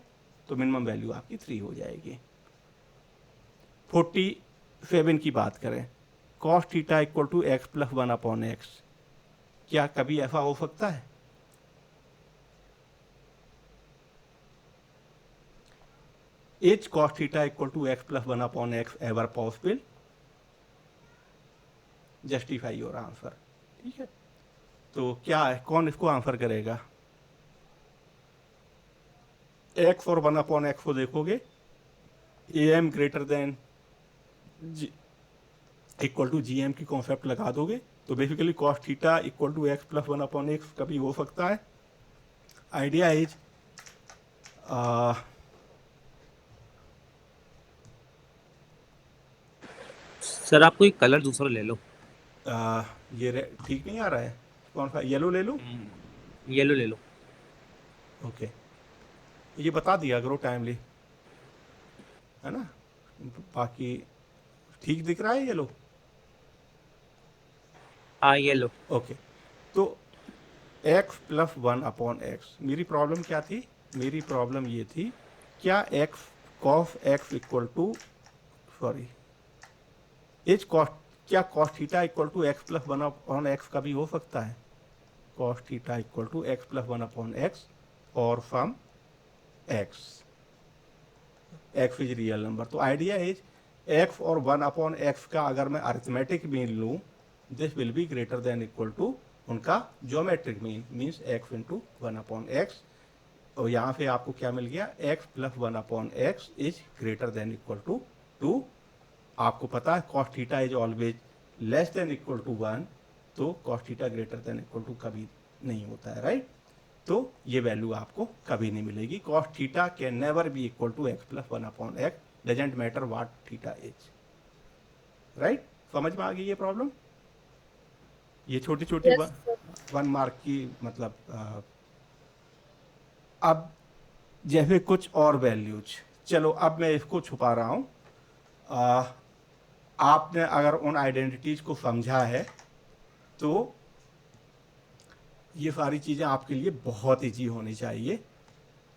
तो मिनिमम वैल्यू आपकी 3 हो जाएगी। 47 की बात करें, cos theta equal to x plus 1/x, क्या कभी ऐसा हो सकता है? Is cos theta equal to x plus 1/x ever possible? Justify your answer, ठीक है। तो क्या है, कौन इसको आंसर करेगा? x और 1/x को देखोगे, am greater than equal to gm की कॉन्सेप्ट लगा दोगे तो basically cos theta equal to x plus 1/x कभी हो सकता है। आइडिया इज सर आप कोई कलर दूसरा ले लो। ये ठीक नहीं आ रहा है, कौन सा, येलो ले लो? येलो ले लो। ओके, ये बता दिया करो टाइमली, है ना। बाकी ठीक दिख रहा है येलो? हाँ येलो। ओके, तो x प्लस 1/x, मेरी प्रॉब्लम क्या थी? मेरी प्रॉब्लम ये थी, क्या x cos x equal to, sorry, H cos, क्या cos theta equal to x plus 1/x का भी हो सकता है? cos theta equal to x plus 1/x और from x is real number. तो आइडिया इज x और 1/x का अगर मैं अरिथमेटिक मीन लूँ, this will be greater than equal to उनका geometric mean, means x into 1/x। और यहाँ से आपको क्या मिल गया, x plus 1/x is greater than equal to 2। आपको पता है cos theta is always less than equal to 1, तो cos theta greater than equal to कभी नहीं होता है, राइट। तो ये वैल्यू आपको कभी नहीं मिलेगी। cos theta can never be equal to x plus 1/x, doesn't matter what theta is, right. समझ में आ गई ये प्रॉब्लम? ये छोटी छोटी Yes, sir. 1 मार्क की, मतलब अब जैसे कुछ और वैल्यूज, चलो अब मैं इसको छुपा रहा हूँ। आपने अगर उन आइडेंटिटीज को समझा है तो ये सारी चीज़ें आपके लिए बहुत ईजी होनी चाहिए।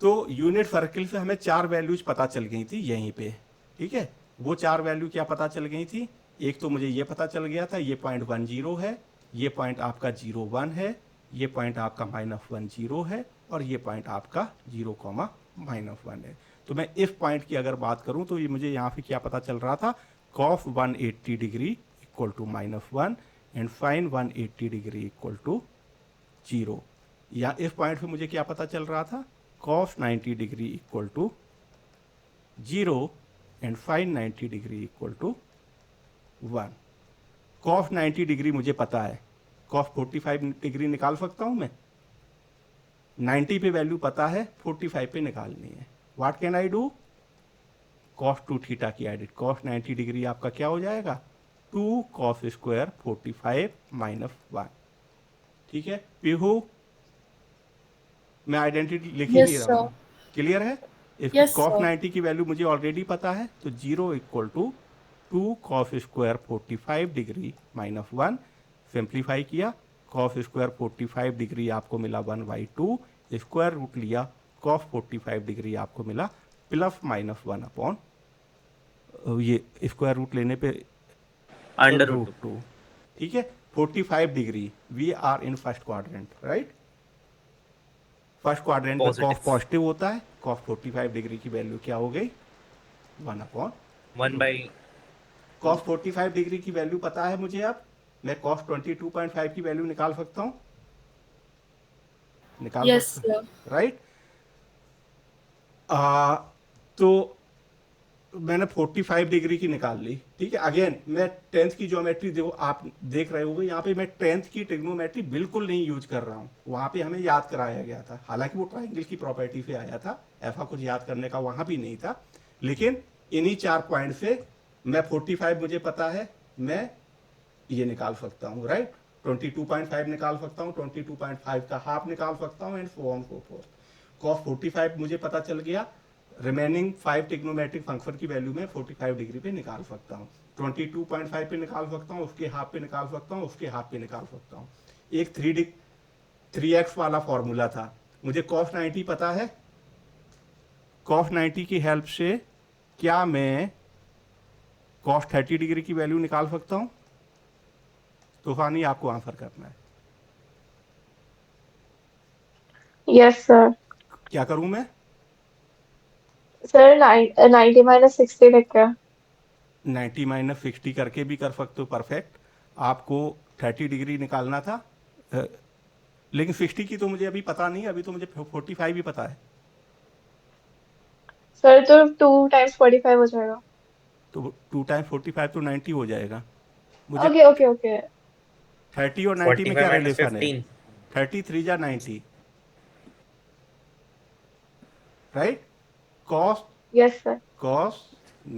तो यूनिट सर्किल से हमें 4 वैल्यूज पता चल गई थी यहीं पे, ठीक है। वो 4 वैल्यू क्या पता चल गई थी? एक तो मुझे ये पता चल गया था, ये पॉइंट 1 0 है, ये पॉइंट आपका 0 1 है, ये पॉइंट आपका -1 0 है, और ये पॉइंट आपका 0, -1 है। तो मैं इस पॉइंट की अगर बात करूं तो ये मुझे यहाँ पे क्या पता चल रहा था, cos 180 degree equal to -1 and sin 180 degree equal to 0। या इस पॉइंट पे मुझे क्या पता चल रहा था, cos 90 degree equal to 0 and sin 90 degree equal to 1। cos 90 degree मुझे पता है, cos 45 डिग्री निकाल सकता हूं मैं? 90 पे वैल्यू पता है, 45 पे निकालनी है। What can I do? cos 2 theta की एडिट, cos 90 डिग्री आपका क्या हो जाएगा, 2 cos स्क्वायर 45 -1, ठीक है। पीहू, मैं आइडेंटिटी लिख ही Yes, नहीं रहा sir. हूँ, क्लियर है? इसकी Yes, cos sir. 90 की वैल्यू मुझे ऑलरेडी पता है, तो 0 equal to 2 cos square 45 degree -1। Simplify किया, cos स्क्वायर 45 डिग्री आपको मिला 1/2, स्क्वायर रूट लिया, cos 45 डिग्री आपको मिला +-1 ये स्क्वायर रूट लेने पे √2, ठीक है। 45 degree, we are in first quadrant, right. First quadrant में Positive. cos पॉजिटिव होता है, cos 45 डिग्री की वैल्यू क्या हो गई, 1/, 1/, cos 45 डिग्री की वैल्यू पता है मुझे। अब मैं cos 22.5 की वैल्यू निकाल सकता हूँ, निकाल Yes, सकता sir. हूँ, राइट। तो मैंने 45 डिग्री की निकाल ली, ठीक है। अगेन मैं 10th की ज्योमेट्री देखो, आप देख रहे होगे यहाँ पे मैं 10th की ट्रिग्नोमेट्री बिल्कुल नहीं यूज कर रहा हूँ, वहाँ पे हमें याद कराया गया था, हालांकि वो ट्राइंगल की प्रॉपर्टी से आया था, ऐसा कुछ याद करने का वहाँ भी नहीं था। लेकिन इन्हीं 4 पॉइंट से मैं 45 मुझे पता है, मैं ये निकाल सकता हूँ, राइट। 22.5 निकाल सकता हूँ, 22.5 का हाफ निकाल सकता हूँ, and so on so fourth. Cos 45 मुझे पता चल गया, रिमेनिंग 5 ट्रिग्नोमेट्रिक फंक्शन की वैल्यू में 45 डिग्री पे निकाल सकता हूँ, 22.5 पे निकाल सकता हूँ, उसके हाफ पे निकाल सकता हूँ, उसके हाफ पे निकाल सकता हूँ। एक 3x वाला फॉर्मूला था, मुझे कॉस 90 पता है, कॉस 90 की हेल्प से क्या मैं कॉस 30 डिग्री की वैल्यू निकाल सकता हूँ? तूफानी आपको आंसर करना है, यस सर। क्या करूं मैं? सर 90 माइनस 60 लिखा। 90 माइनस 60 करके भी कर सकते हो, परफेक्ट। आपको 30 डिग्री निकालना था, अ, लेकिन 60 की तो मुझे अभी पता नहीं, अभी तो मुझे 45 ही पता है। सर तो 2 टाइम्स 45 हो जाएगा। तो 2 टाइम्स 45 तो 90 हो जाएगा। मुझे ओके ओके ओके। 30 और 90 में 45 क्या माइनस रिलेशन है? 15। 33 या 90, right. Cos yes sir. Cos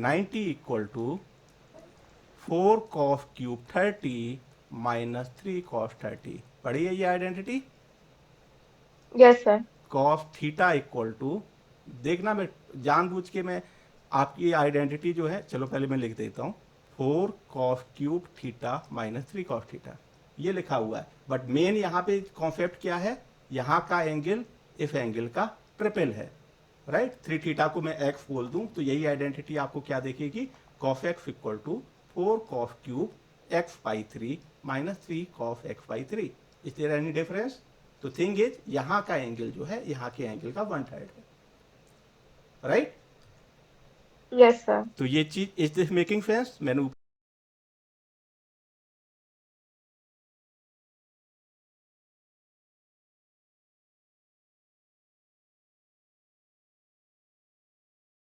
90 equal to 4 cos cube 30 minus 3 cos 30। पढ़ी है ये identity? Yes sir. Cos theta equal to, देखना मैं जानबूझ के मैं आपकी आइडेंटिटी जो है, चलो पहले मैं लिख देता हूँ, 4 cos cube theta minus 3 cos theta, ये लिखा हुआ है। बट मेन यहाँ पे कॉन्सेप्ट क्या है, यहाँ का एंगल इस एंगल का ट्रिपल है, राइट। 3 थीटा को मैं एक्स बोल दूं तो यही आइडेंटिटी आपको क्या देखेगी, cos x equal to 4 cos cube x by 3 minus 3 cos x by 3। Is there any difference? तो थिंग इज, यहाँ का एंगल जो है यहाँ के एंगल का 1/3 है, राइट। Yes sir. तो ये चीज, इज दिस मेकिंग सेंस? मैंने